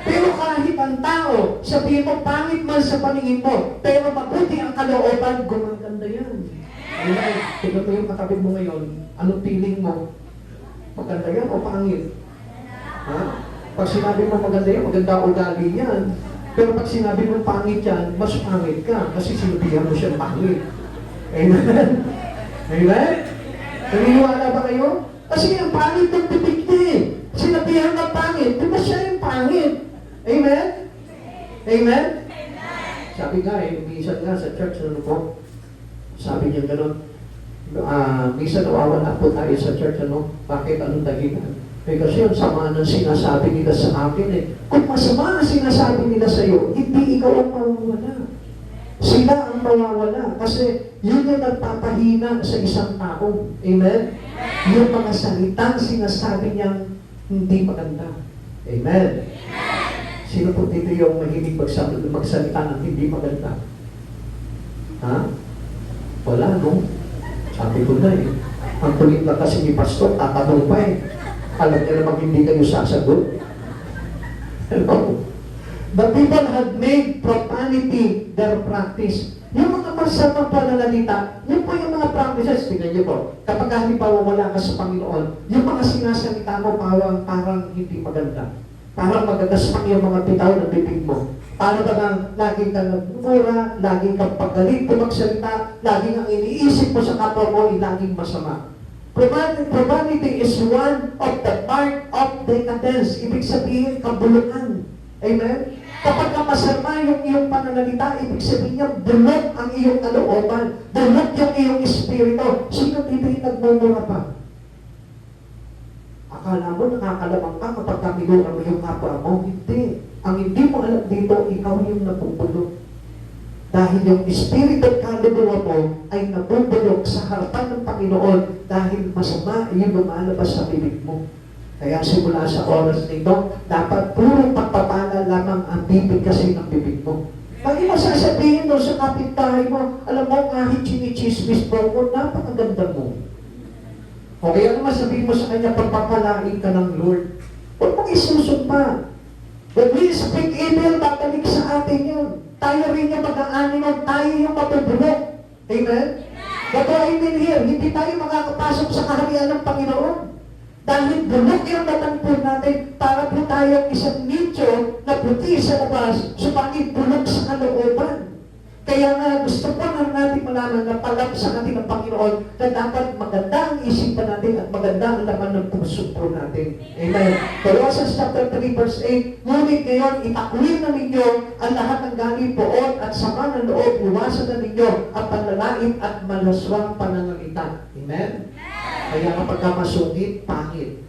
S1: Pero kahit ang tao, sabihin mo, pangit man sa paningin mo, pero mabuti ang kalooban, gumaganda yan. Amen. Tignan mo yung katabi mo ngayon, anong feeling mo? Maganda yan o pangit? Ha? Pag sinabi mo maganda yan, maganda ugali yan. Pero pag sinabi mo pangit yan, mas pangit ka kasi sinabihan mo siya pangit. Amen. Amen? Naniniwala ba kayo? Kasi ang pangit ng bibig niya eh. Sinabihan ng pangit, di ba siya yung pangit? Amen? Amen? Sabi nga eh, minsan nga sa church, ano po, sabi niya gano'n, minsan nawawala po tayo sa church, ano, bakit, anong dahilan? Eh kasi yung sama ng sinasabi nila sa akin eh. Kung masama ang sinasabi nila sa iyo, hindi ikaw ang mawawala. Sila ang mawawala. Kasi yun yung nagpapahina sa isang tao. Amen? Yung mga salitang sinasabi niyang hindi maganda. Amen? Sino po dito yung mahilig magsalita ng hindi maganda? Ha? Wala, no? Sabi ko na eh. Ang kulit na kasi ni Pastor, tatanong pa eh. Alam niya namang hindi kayo sasagot. Hello? The people had made profanity their practice. Yung mga masamang pananalita, yun po yung mga practices. Tingnan niyo po, kapag halimbawa wala ka sa Panginoon, yung mga sinasalita mo parang hindi maganda. Parang magagaspak yung mga bitaw ng bibig mo. Para ba lang lagi kang nagmumura, lagi kang pagalit kung magsalita, lagi ang iniisip mo sa kapwa mo, laging masama. Profanity is one of the mark of decadence. Ibig sabihin, kabulukan. Amen? Kapag masama yung iyong pananalita, ibig sabihin niya, bulok ang iyong kalooban. Bulok yung iyong espiritu. Sino dito yung nagmumura pa? Akala mo nakakalamang ka kapag kamiluran mo yung kapwa mo? Hindi. Ang hindi mo alam dito, ikaw yung nabubulok. Dahil yung espiritu at kaluluwa mo ay nabubulok sa harapan ng Panginoon dahil masama yung lumalabas sa bibig mo. Kaya simula sa oras nito, dapat puro pagpapala lamang ang bibig kasi ng bibig mo. Pag mo sasabihin doon sa kapitbahay mo, alam mo, kahit chinichismis mo, napakaganda mo. O kaya naman sabihin mo sa kanya, pagpapalain ka ng Lord. Huwag mong isusumpa. When we speak evil, babalik sa atin yun. Tayo rin yung mag-aaningan, tayo yung mabubulok. Amen? But I mean here, hindi tayo makakapasok sa kaharian ng Panginoon. Dahil bulok yung natanpo natin para po tayong isang nicho na puti sa labas, subalit bulok sa kalooban. Kaya nga gusto po na natin malaman na palap sa ating ng Panginoon na dapat maganda ang isipan natin at maganda ang laman ng puso po natin. Amen. Colossians chapter 3 verse 8, ngunit ngayon itakwil na ninyo ang lahat ng galing poon at sama ng loob, iwasan na ninyo ang panlalait at malaswang pananalita. Amen. Kaya kapag masungit, pangit.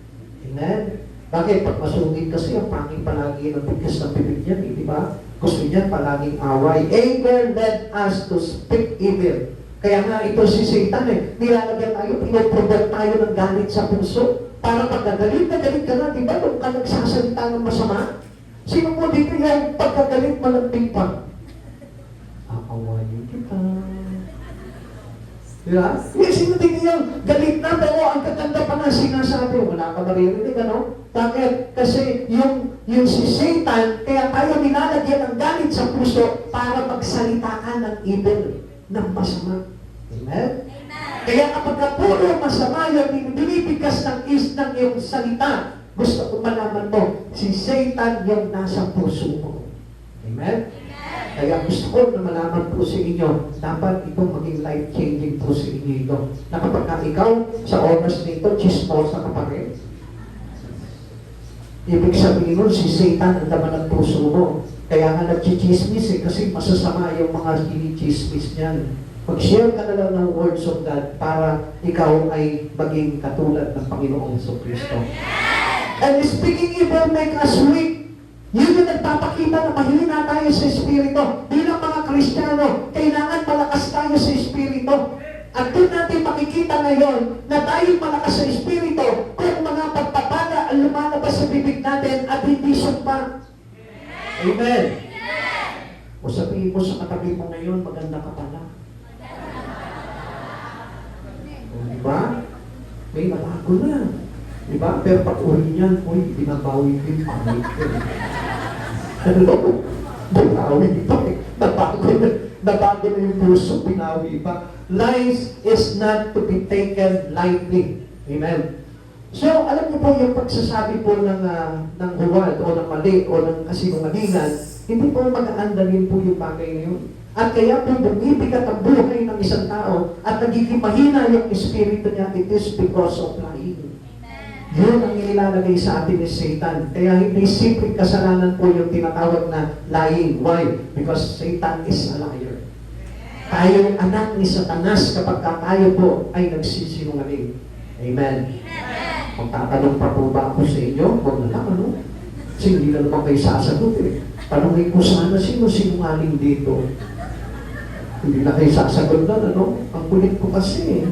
S1: Amen? Bakit? Pag masungit kasi, ang pangit palagi ng bigkas ng bibig niya, di ba? Gusto niya palaging away. Anger led us to speak evil. Kaya nga ito si Satan eh. Nilalagyan tayo, pinoprovoke tayo ng galit sa puso. Para pagkagalit na galit ka na, di ba? Nung ka nagsasalita ng masama, sino mo dito yung pagkagalit malambing pa? Aawayin kita. Diba? Yes, hindi yung galit na, pero ang kaganda pa na sinasabi, wala ka maririnig, ano? Bakit? Kasi yung si Satan, kaya tayo nilalagyan ng galit sa puso para magsalita ka ng evil, ng masama. Amen? Kaya kapag puro masama yun, binibigkas ng iyong salita, Gusto ko malaman mo, si Satan yung nasa puso mo. Amen? Kaya gusto ko na malaman po sa inyo, dapat ito maging life-changing po sa inyo ito. Na kapag ikaw sa oras nito, chismosa ka pa rin. Ibig sabihin nun, si Satan ang laman ng puso mo. Kaya nga nagchichismis kasi masasama yung mga sinichismis niyan. Mag-share ka na lang ng words of God para ikaw ay maging katulad ng Panginoong Jesucristo. And speaking evil make us weak. Yun yung nagpapakita na mahina tayo sa Espiritu. Bilang mga Kristiyano, kailangan malakas tayo sa Espiritu. At doon natin makikita ngayon na tayo malakas sa Espiritu kung mga pagpapala ang lumalabas sa bibig natin at hindi sumpa. Amen. O sabihin mo sa katabi mo ngayon, maganda ka pala. O diba? May nabago na. Diba? Pero pag uli niyan, uy, binabawi ko yung pangit ko. Hello? Binawi pa eh. Nabago na yung puso, binawi pa. Lies is not to be taken lightly. Amen. So, alam niyo po yung pagsasabi po ng huwad o ng mali o ng kasinungalingan, hindi po mag-aandalin po yung bagay na yun. At kaya po bumibigat ang buhay ng isang tao at nagiging mahina yung espiritu niya, it is because of lying. Yun ang ilalagay sa atin ni Satan. Kaya hindi simpleng kasalanan po yung tinatawag na lying. Why? Because Satan is a liar. Tayong anak ni Satanas kapag tayo po ay nagsisinungaling. Amen. Magtatanong pa po ba ako sa inyo? Huwag na lang, ano? Kasi hindi na naman kayo sasagot eh. Tanongin ko sana, sino sinungaling dito? Hindi na kayo sasagot na, ano? Ang kulit ko kasi eh.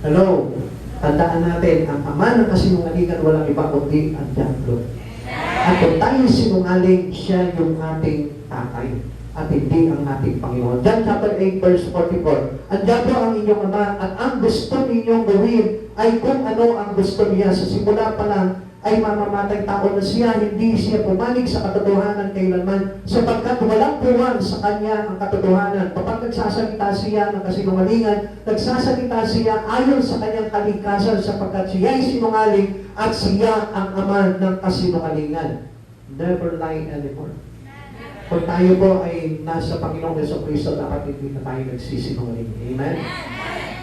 S1: Hello? Tandaan natin, ang ama ng kasinungalingan walang iba kundi ang diablo. At kung tayo sinungaling, siya yung ating tatay at hindi ang ating Panginoon. John chapter 8 verse 44. Ang diablo ang inyong ama at ang gusto ninyong gawin ay kung ano ang gusto niya. Sa simula pa lang ay mamamatay tao na siya, hindi siya pumanig sa katotohanan kailanman sapagkat walang puwan sa kanya ang katotohanan. Kapag nagsasalita siya ng kasinungalingan, nagsasalita siya ayon sa kanyang kalikasan sapagkat siya ay sinungaling at siya ang ama ng kasinungalingan. Never lie anymore. Kung tayo po ay nasa Panginoong Jesucristo, dapat hindi na tayo nagsisinungaling. Amen?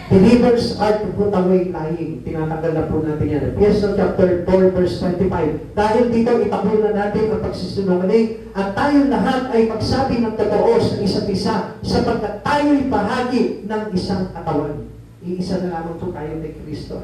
S1: Believers are to put away lying. Tinatanggal na po natin yan. Ephesians chapter 4 verse 25. Dahil dito itapo na natin ang pagsisinungaling at tayong lahat ay magsabi ng totoo sa isa't isa sapagkat tayo'y bahagi ng isang katawan. Iisa na lamang po tayo kay Kristo.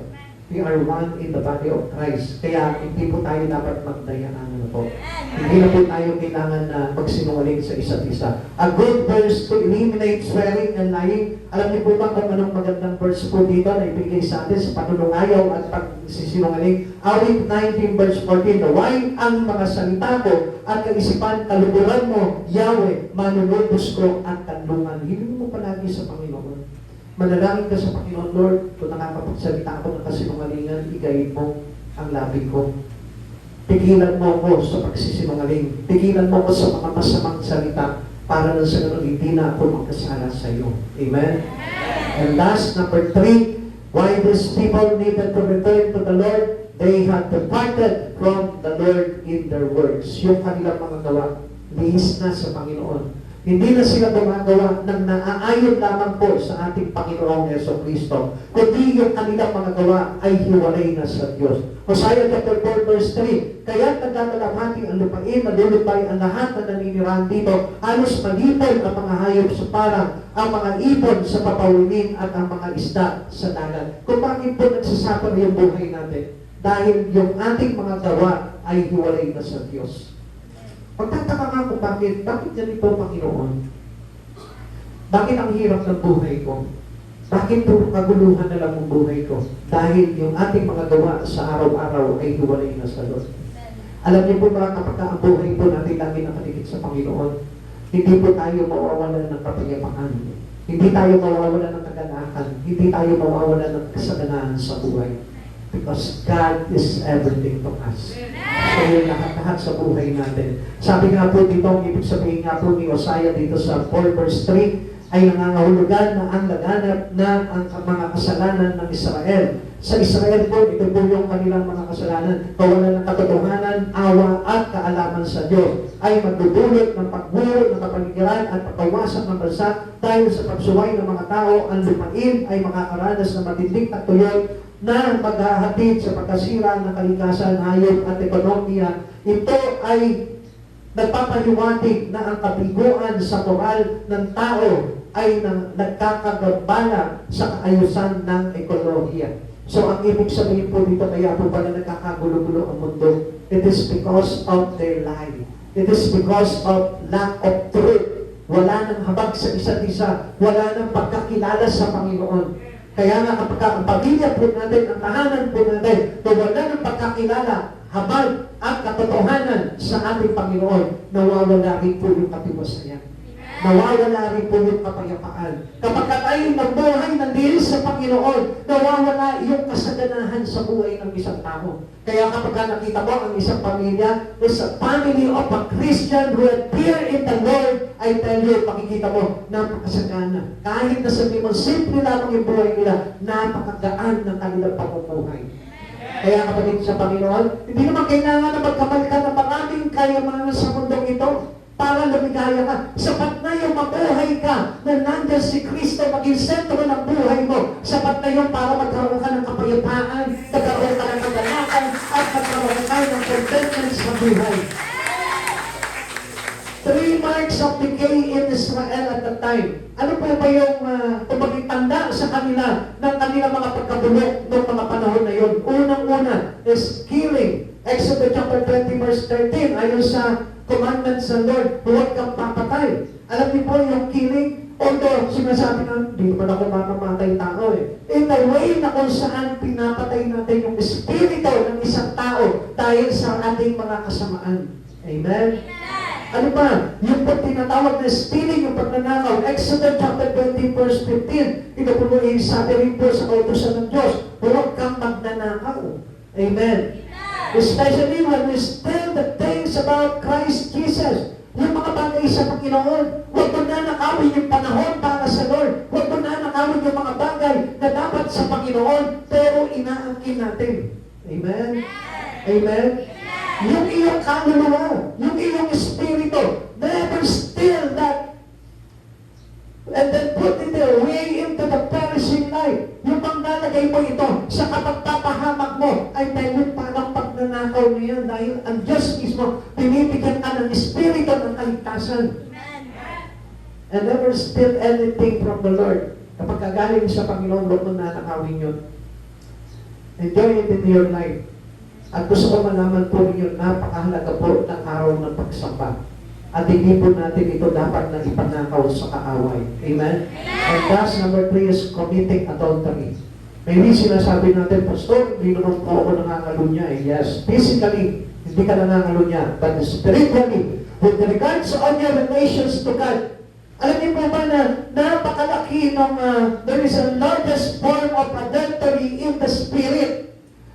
S1: We are one in the body of Christ. Kaya hindi po tayo dapat magdayaan na po. Hindi na po tayo kailangan na magsinungaling sa isa't isa. A good verse to eliminate swearing and lying. Alam niyo po ba kung anong magandang verse po dito na ibigay sa atin sa panunungayaw at pagsisinungaling? Awit 19 verse 14. Naway ang mga salita ko at kaisipan, kaluburan mo, Yahweh, manunubos ko at kanlungan. Hiling mo palagi sa Panginoon. Manalangin ka sa Panginoon, Lord, kung nakakapagsalita ako ng kasinungalingan, igayin mo ang labi ko. Pigilan mo ako sa pagsisinungaling. Pigilan mo ako sa mga masamang salita para na sa ganun hindi na ako magkasala sa iyo. Amen? And last, number 3, why these people needed to return to the Lord? They had departed from the Lord in their works. Yung kanilang mga gawa, lihis na sa Panginoon. Hindi na sila gumagawa ng naaayon lamang po sa ating Panginoong Jesucristo, kundi yung kanilang mga gawa ay hiwalay na sa Diyos. Hosea chapter 4 verse 3, kaya't nagdadalamhati ang lupain, nalulupay ang lahat na naninirahan dito, halos malipol ang mga hayop sa parang, ang mga ibon sa papawinin at ang mga isda sa dagat. Kung bakit po nagsasapar yung buhay natin? Dahil yung ating mga gawa ay hiwalay na sa Diyos. Pagtataka nga kung bakit ganito, Panginoon? Bakit ang hirap ng buhay ko? Bakit po kaguluhan na lang ang buhay ko? Dahil yung ating mga gawa sa araw-araw ay hiwalay na sa Lord. Alam niyo po ba kapag ang buhay po natin lagi nakadikit sa Panginoon, hindi po tayo mawawalan ng kapayapaan. Hindi tayo mawawalan ng kaganahan. Hindi tayo mawawalan ng kasaganahan sa buhay. Because God is everything to us. So yung lahat-lahat sa buhay natin. Sabi nga po dito, ibig sabihin nga po ni Hosea dito sa 4 verse 3, ay nangangahulugan na ang laganap na ang mga kasalanan ng Israel Sa Israel po, ito po yung kanilang mga kasalanan. Kawalan ng katotohanan, awa at kaalaman sa Diyos ay magdudulot ng pagbuo ng kapaligiran at pagpawasak ng bansa dahil sa pagsuway ng mga tao. Ang lupain ay makakaranas ng matinding tagtuyot na maghahatid sa pagkasira ng kalikasan, hayop at ekonomiya. Ito ay nagpapaliwanag na ang kabiguan sa moral ng tao ay nagkakagabala sa kaayusan ng ekolohiya. So ang ibig sabihin po dito, kaya po pala nagkakagulo-gulo ang mundo. It is because of their lie. It is because of lack of truth. Wala nang habag sa isa't isa. Wala nang pagkakilala sa Panginoon. Kaya nga kapag ang pamilya po natin, ang tahanan po natin, na wala nang pagkakilala, habag at katotohanan sa ating Panginoon, nawawala rin po yung katiwasayan. Nawawala rin po yung kapayapaan. Kapag tayo nabuhay ng dihil sa Panginoon, nawawala yung kasaganahan sa buhay ng isang tao. Kaya kapag nakita mo ang isang pamilya, is a family of a Christian who appear in the Lord, I tell you, makikita mo, napakasagana. Kahit na sabihin mo, simple lamang yung buhay nila, napakagaan ng kanilang pamumuhay. Kaya kapatid sa Panginoon, hindi naman kailangan na magkamal ka ng maraming kayamanan sa mundong ito para lumigaya ka. Sapat na yung mabuhay ka na nandiyan si Kristo maging sentro ng buhay mo. Sapat na yung para magkaroon ka ng kapayapaan, magkaroon ka ng kaganakan, at magkaroon ka ng contentment sa buhay. 3 marks of decay in Israel at that time. Ano po ba yung tanda sa kanila ng kanilang mga pagkabulok noong mga panahon na yun? Unang-una is killing. Exodus chapter 20 verse 13, ayon sa commandments ng Lord, huwag kang papatay. Alam niyo po yung killing, although sinasabi na, hindi pa ako mamamatay tao eh. In the way na kung saan pinapatay natin yung espiritu ng isang tao dahil sa ating mga kasamaan. Amen? Ano ba? Yung pag tinatawag na stealing, yung pagnanakaw, Exodus chapter 20 verse 15, ito po yung sabi rin po sa kautusan ng Diyos, huwag kang magnanakaw. Amen? Especially when we steal the things about Christ Jesus. Yung mga bagay sa Panginoon, huwag mo na nakawin yung panahon para sa Lord. Huwag mo na nakawin yung mga bagay na dapat sa Panginoon, pero inaangkin natin. Amen? Amen? Yung iyong kaluluwa, yung iyong espiritu, never steal that and then put it away into the perishing life. Yung panglalagay mo ito sa kapagpapahamak mo ay dahil parang pagnanakaw niya dahil ang Diyos mismo binibigyan ka ng espiritu ng kaligtasan. And never steal anything from the Lord. Kapag kagaling sa Panginoon, huwag mo nanakawin yun. Enjoy it in your life. At gusto ko malaman po ninyo, napakahalaga po ng araw ng pagsamba. At hindi po natin ito dapat na ipanakaw sa kaaway. Amen? And thus, number 3 is committing adultery. Maybe sinasabi natin, Pastor, hindi naman po ako nangangalunya eh. Yes, physically, hindi ka nangangalunya. But spiritually, with regards on your relations to God, alam niyo po ba na napakalaki ng there is a largest form of adultery in the spirit.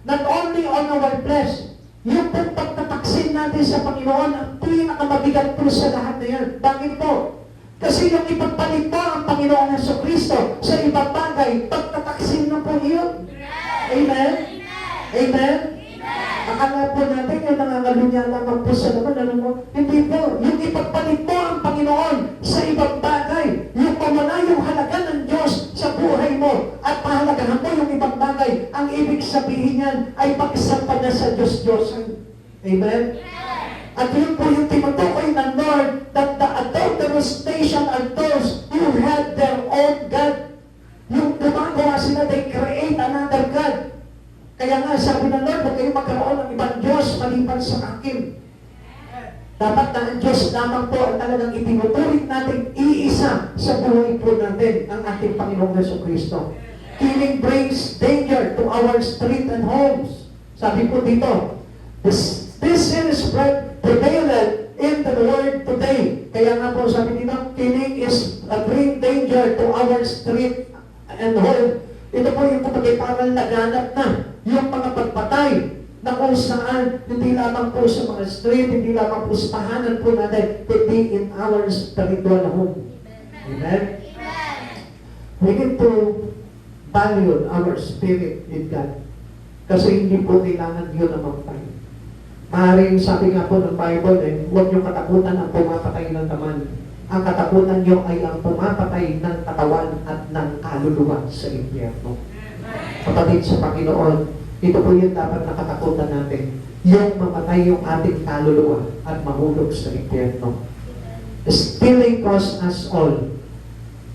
S1: Not only on our flesh, yung pagtataksin natin sa Panginoon, ang pinakamabigat po sa lahat na yan. Bakit po? Kasi yung ipagpalit mo ang Panginoon Jesucristo sa ibang bagay, pagtataksin na po yun. Amen? Amen? Akala po natin yung nangangalunya lamang po sa laman. Ano mo? Hindi po. Yung ipagpalit mo ang Panginoon sa ibang bagay, yung pamana yung halaga ng Diyos sa buhay mo, at pahalagahan mo yung ibang bagay, ang ibig sabihin yan ay pagsampa na sa Diyos-Diyosan. Amen? At yun po yung tinutukoy ng Lord that the adulterous nation are those who had their own God. Yung gumagawa sila, they create another God. Kaya nga, sabi ng Lord, huwag kayong magkaroon ng ibang Diyos maliban sa akin. Dapat na ang Diyos lamang po ang talagang itinuturing natin iisa sa buhay po natin, ang ating Panginoong Jesucristo. Killing brings danger to our street and homes. Sabi po dito, this sin is prevalent in the world today. Kaya nga po sabi dito, killing is a great danger to our street and home. Ito po yung kapag parang laganap na yung mga pagpatay na kung saan hindi lamang po sa mga street, hindi lamang po sa tahanan po natin, kundi in our spiritual home. Amen? We need to value our spirit with God. Kasi hindi po kailangan yun na mamatay. Maaaring sabi nga po ng Bible, huwag niyong katakutan ang pumapatay ng taman. Ang katakutan niyo ay ang pumapatay ng katawan at ng kaluluwa sa impyerno. Kapatid sa Panginoon, ito po yung dapat nakatakutan natin. Yung mamatay yung ating kaluluwa at mahulog sa impyerno. Stealing costs us all.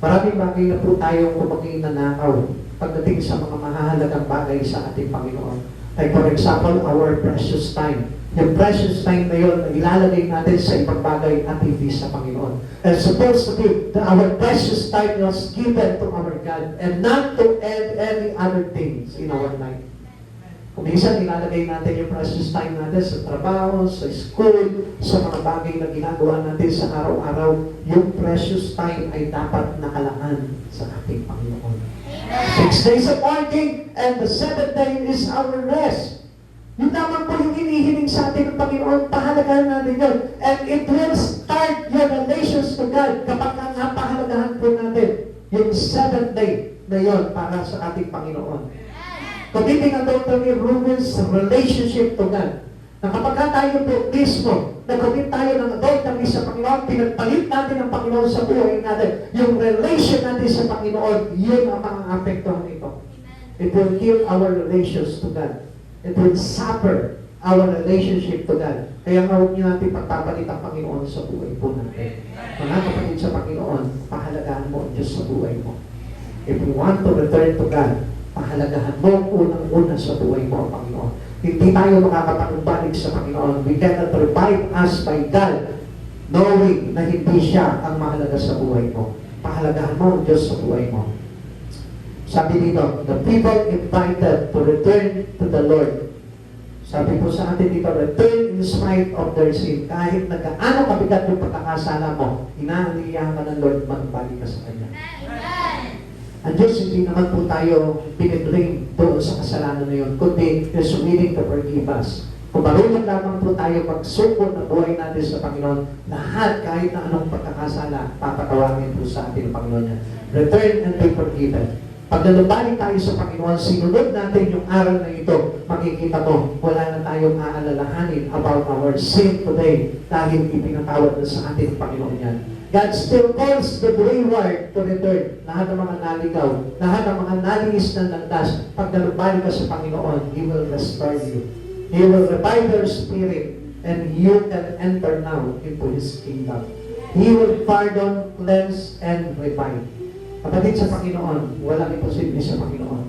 S1: Maraming bagay na po tayong kumaging nanakaw pagdating sa mga mahahalagang bagay sa ating Panginoon. Like for example, our precious time. Yung precious time na yun, ilalagay natin sa ibang bagay at hindi sa Panginoon. And supposed to be that our precious time was given to our God and not to add any other things in our life. Kung minsan ilalagay natin yung precious time natin sa trabaho, sa school, sa mga bagay na ginagawa natin sa araw-araw, yung precious time ay dapat nakalaan sa ating Panginoon. 6 days of working and the 7th day is our rest. Yun naman po yung hinihiling sa atin ng Panginoon, pahalagahan natin yun. And it will start your relations to God kapag napahalagahan po natin yung 7th day na yun para sa ating Panginoon. Committing adultery ruins relationship to God. Na kapag tayo po mismo, nag-commit tayo ng adultery sa Panginoon, pinagpalit natin ang Panginoon sa buhay natin, yung relation natin sa Panginoon, yun ang mga apektuhan nito. It will kill our relations to God. It will suffer our relationship to God. Kaya nga huwag niyo natin pagpapalit ang Panginoon sa buhay po natin. Mga kapatid sa Panginoon, pahalagahan mo ang Diyos sa buhay mo. If you want to return to God, pahalagahan mo unang-una sa buhay mo ang Panginoon. Hindi tayo makakapagbalik sa Panginoon. We cannot revive us by God knowing na hindi siya ang mahalaga sa buhay mo. Pahalagahan mo ang Diyos sa buhay mo. Sabi dito, the people invited to return to the Lord. Sabi po sa atin dito, return in spite of their sin. Kahit nagkaano kabigat yung pagkakasala mo, inaaniyahan ka ng Lord, magbalik ka sa Kanya. Ang Diyos, hindi naman po tayo piniblame doon sa kasalanan na yun, kundi is willing to forgive us. Kung marunong lamang po tayo magsuko ng buhay natin sa Panginoon, lahat kahit na anong pagkakasala, papatawagin po sa ating Panginoon niya. Return and be forgiven. Pag nalumbalik tayo sa Panginoon, sinunod natin yung aral na ito, makikita mo, wala na tayong aalalahanin about our sin today dahil ipinatawad na sa ating Panginoon yan. God still calls the wayward to return. Lahat ng mga naligaw, lahat ng mga nalingis ng landas, pag nalumbalik ka sa Panginoon, He will restore you. He will revive your spirit, and you can enter now into His kingdom. He will pardon, cleanse, and revive. Kapatid sa Panginoon, walang imposible sa Panginoon.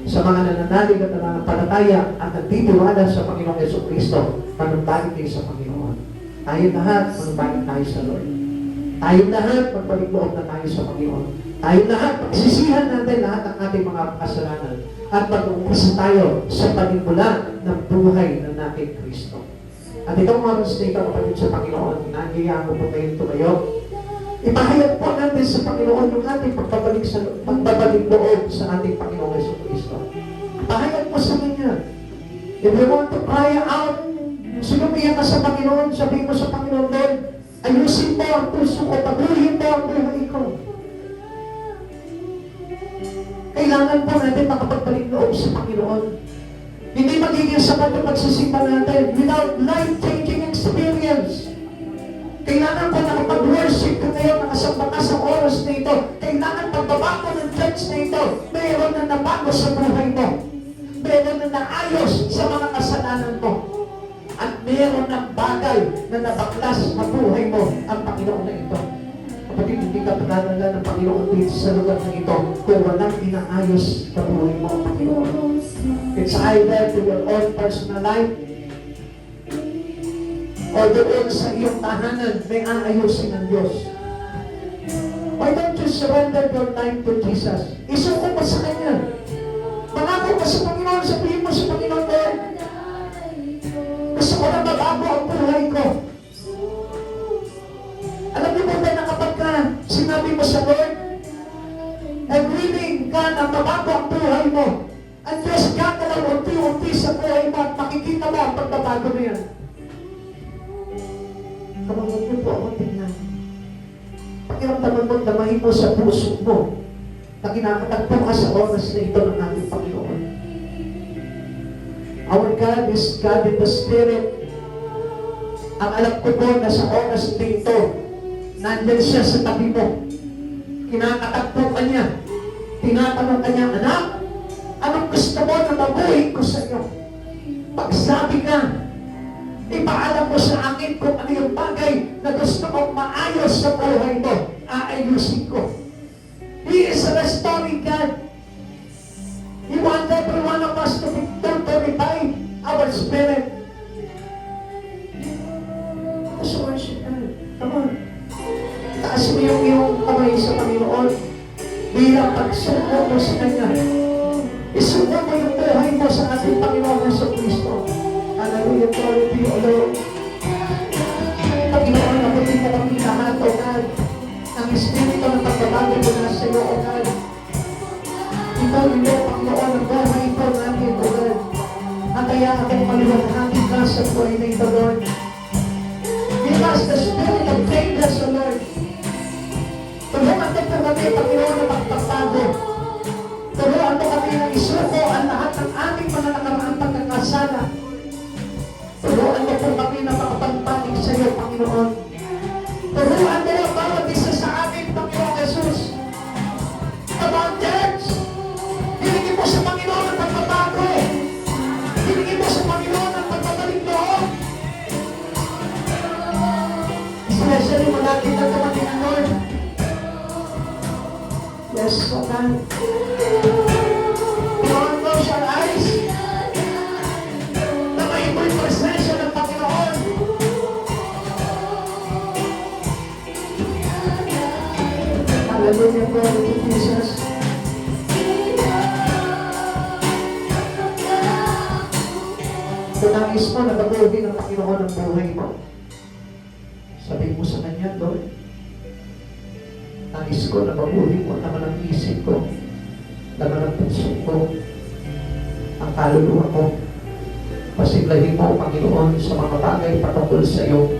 S1: Sa mga nananalig at nananampalataya at nagtitiwala sa Panginoong Jesucristo, manumbalik kayo sa Panginoon. Tayo lahat, manumbalik tayo sa Lord. Tayo lahat, magbalik loob na tayo sa Panginoon. Tayo lahat, pagsisihan natin lahat ng ating mga kasalanan at mag-umpisa tayo sa panimula ng buhay ng ating Kristo. At itong oras na ito, kapatid sa Panginoon, nangyayaan ko po kayong tumayo. Ipahayag po natin sa Panginoon yung ating pagbabalik loob sa ating Panginoong Jesucristo. Ipahayag po sa Kanya. If you want to cry out, sinumiyak ka sa Panginoon, sabihin mo sa Panginoon, Lord, ayusin mo ang puso ko, paguhin mo ang buhay ko. Kailangan po natin makapagbalik loob sa Panginoon. Hindi magiging sapat yung pagsisimba natin without life-changing experience. Kailangan ko nakapag-worship ka ngayon, nakasamba ka sa oras na ito. Kailangan pagbabago ng church na ito, mayroon na nabago sa buhay mo. Mayroon na naayos sa mga kasalanan mo. At mayroon ng bagay na nabaklas sa buhay mo ang Panginoon na ito. Kapatid, hindi ka pananaga ng Panginoon dito sa lugar na ito kung walang inaayos sa buhay mo ang Panginoon. It's either to your own personal life o doon sa iyong tahanan, may aayusin ng Diyos. Why don't you surrender your life to Jesus? Isuko mo sa Kanya. Mangako ka sa Panginoon, sabihin mo sa Panginoon, Lord, gusto ko na mabago ang buhay ko. Alam niyo ba na kapag ka sinabi mo sa Lord, and willing ka na mabago ang buhay mo, ang Diyos gagalaw unti-unti sa buhay mo at makikita mo ang pagbabago na yan. Kamangod mo po ako tingnan. Pakiramdaman mo, damahin mo sa puso mo na kinakatagpo ka sa oras na ito ng ating Panginoon. Our God is God in the Spirit. Ang alam ko po na sa oras na ito, nandyan siya sa tabi mo. Kinakatagpo ka niya. Tinatanong ka niya, anak, anong gusto mo na mabuhay ko sa iyo? Pagsabi ka, ipaalam mo sa akin kung ano yung bagay na gusto mong maayos sa buhay mo. Aayusin ko. He is a restoring God. He wants every one of us to revive our spirit. Let's worship God. Come on. Taas mo yung iyong kamay sa Panginoon bilang pagsuko mo sa Kanya. Isuko mo yung buhay mo sa ating Panginoon Yesu Cristo. Hallelujah, glory to you, O Lord. Panginoon, nabutin mo kami lahat, O God. Ang Espiritu ng pagbabago mo na sa iyo, O God. Ikaw, ito, Panginoon, ang buhay ito namin, O God. At kaya akong maliwanhagin ka sa buhay na ito, Lord. Give us the spirit of greatness, O Lord. Tulungan mo po kami, Panginoon, na magpagbago. Tulungan mo kami na isuko ang lahat ng aming mga nakaraang pagkakasala. Tulungan mo po kami na makapagpanig sa iyo, Panginoon. Tulungan mo ang bawat isa sa amin, Panginoon Jesus. Come on, church! Hilingin mo sa Panginoon ang pagbabago. Hilingin mo sa Panginoon ang pagbabalik loob. Especially malapit na dumating ang Lord. Yes, so God. Lord, close your eyes. Na maiboy presensya ng Panginoon. Hallelujah, glory to Jesus. Kung nais mo na baguhin ng Panginoon ang buhay mo, sabihin mo sa Kanya, Lord, nais ko na baguhin mo naman ang isip ko, naman ang puso ko, ang kaluluwa ko. Pasiglahin mo, Panginoon, sa mga bagay patungkol sa iyo.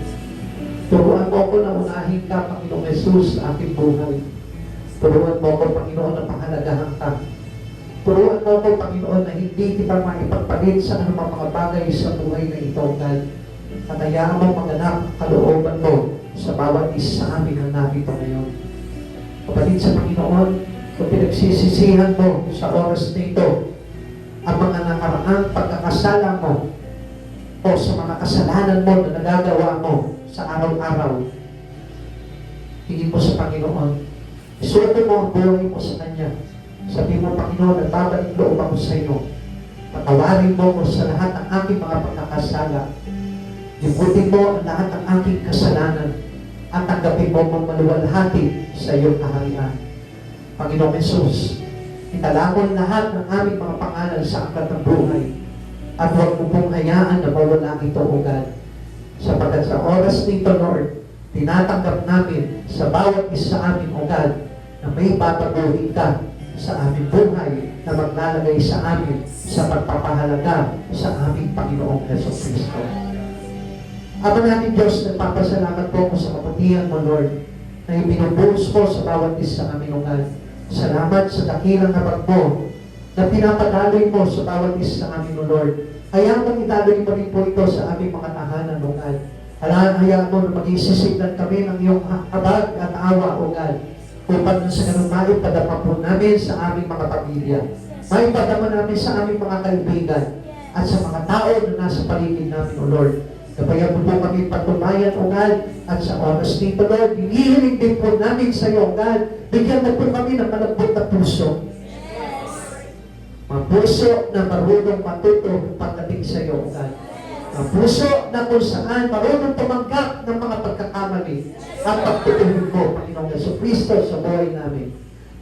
S1: Turuan mo ko na unahin ka, Panginoong Jesus, sa aking buhay. Turuan mo ko, Panginoon, na pahalagahan ka. Turuan mo ko, Panginoon, na hindi kita maipagpalit sa anumang mga bagay sa buhay na ito, God. At hayaan mo maganap ang kalooban mo sa bawat isa sa amin ang narito ngayon. Kapatid sa Panginoon, kung pinagsisisihan mo sa oras na ito, ang mga nakaraang pagkakasala mo o sa mga kasalanan mo na nagagawa mo sa araw-araw, tingin mo sa Panginoon, isuot mo ang buhay mo sa Kanya. Sabi mo, Panginoon, nagbabalik loob ako sa iyo. Patawarin mo ko sa lahat ng aking mga pagkakasala. Libutin mo ang lahat ng aking kasalanan at tanggapin mo mong maluwalhati sa iyong kaharian. Panginoong Jesus, italagon lahat ng aming mga pangalan sa aklat ng buhay at huwag mo pong hayaan na mawala ito, O God. Sapagkat sa oras nito, Lord, tinatanggap namin sa bawat isa sa amin, O God, na may babaguhin ka sa aming buhay na maglalagay sa amin sa pagpapahalaga sa aming Panginoong Jesucristo. Ama namin Diyos, nagpapasalamat po ko sa kapatihan mo, Lord, na ibinubuhos ko sa bawat isa sa aming ugal. Salamat sa dakilang habag mo na pinapadaloy mo sa bawat isa sa amin, O Lord. Hayaan mo italoy mo rin po ito sa aming mga tahanan, O God. Hayaan mo na mag-isisiglan kami ng iyong habag at awa, O God, upang sa ganun maipadama po namin sa aming mga pamilya. Maipadama namin sa aming mga kaibigan at sa mga tao na nasa paligid namin, O Lord. Kapaya po kami patunayan, O God, at sa oras nito, Lord, hinihiling din po namin sa iyo, O God. Bigyan mo po kami ng malambot na puso. Mga puso na marunong matuto pagdating sa iyo, O God. Mga puso na kung saan marunong tumanggap ng mga pagkakamali at pagtutulog mo, Panginoong Jesucristo, sa buhay namin.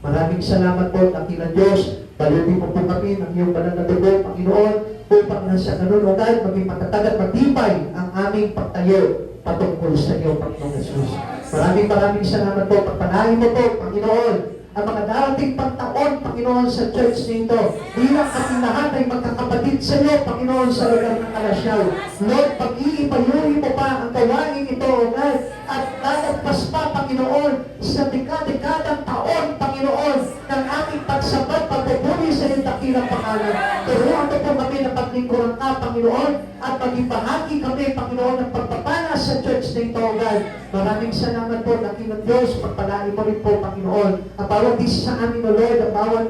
S1: Maraming salamat po, dakilang Diyos. Balutin mo po kami ng iyong banal na dugo, Panginoon, upang na sa ganun, O God, maging matatag at matibay ang aming pagtayo patungkol sa iyo, Panginoong Jesus. Maraming salamat po. Pagpalain mo po, Panginoon, ang mga darating pagtaon, Panginoon, sa church nito. Bilang ating lahat ay magkakapatid sa iyo, Panginoon, sa lugar ng Kalasyaw. Lord, pag-iipayuri mo pa ang gawain ito, O God, at lalagpas pa, Panginoon, sa dekadang taon, Panginoon, Panginoon, ng ating pagsambot, pagpupuri sa iyong dakilang pangalan. Turuan mo po kami na paglingkuran ka, Panginoon, at maging bahagi kami, Panginoon, ng pagpapala sa church na ito, God. Maraming salamat po, dakilang Diyos, pagpalain mo rin po, Panginoon. Ang bawat isa sa amin, O Lord, ang bawat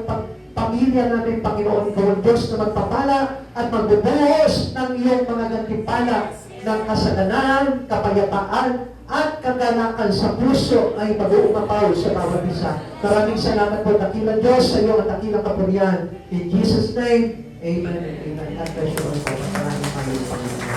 S1: pamilya namin, Panginoon, ikaw ang Diyos na magpapala at magbubuhos ng iyong mga gantimpala ng kasalanan, kapayapaan, at kagalakan sa puso ay mag-uumapaw sa bawat isa. Maraming salamat po, dakilang Diyos, sa iyo at dakilang kapurihan. In Jesus' name, Amen and Amen. God bless you all. Maraming Panginoon.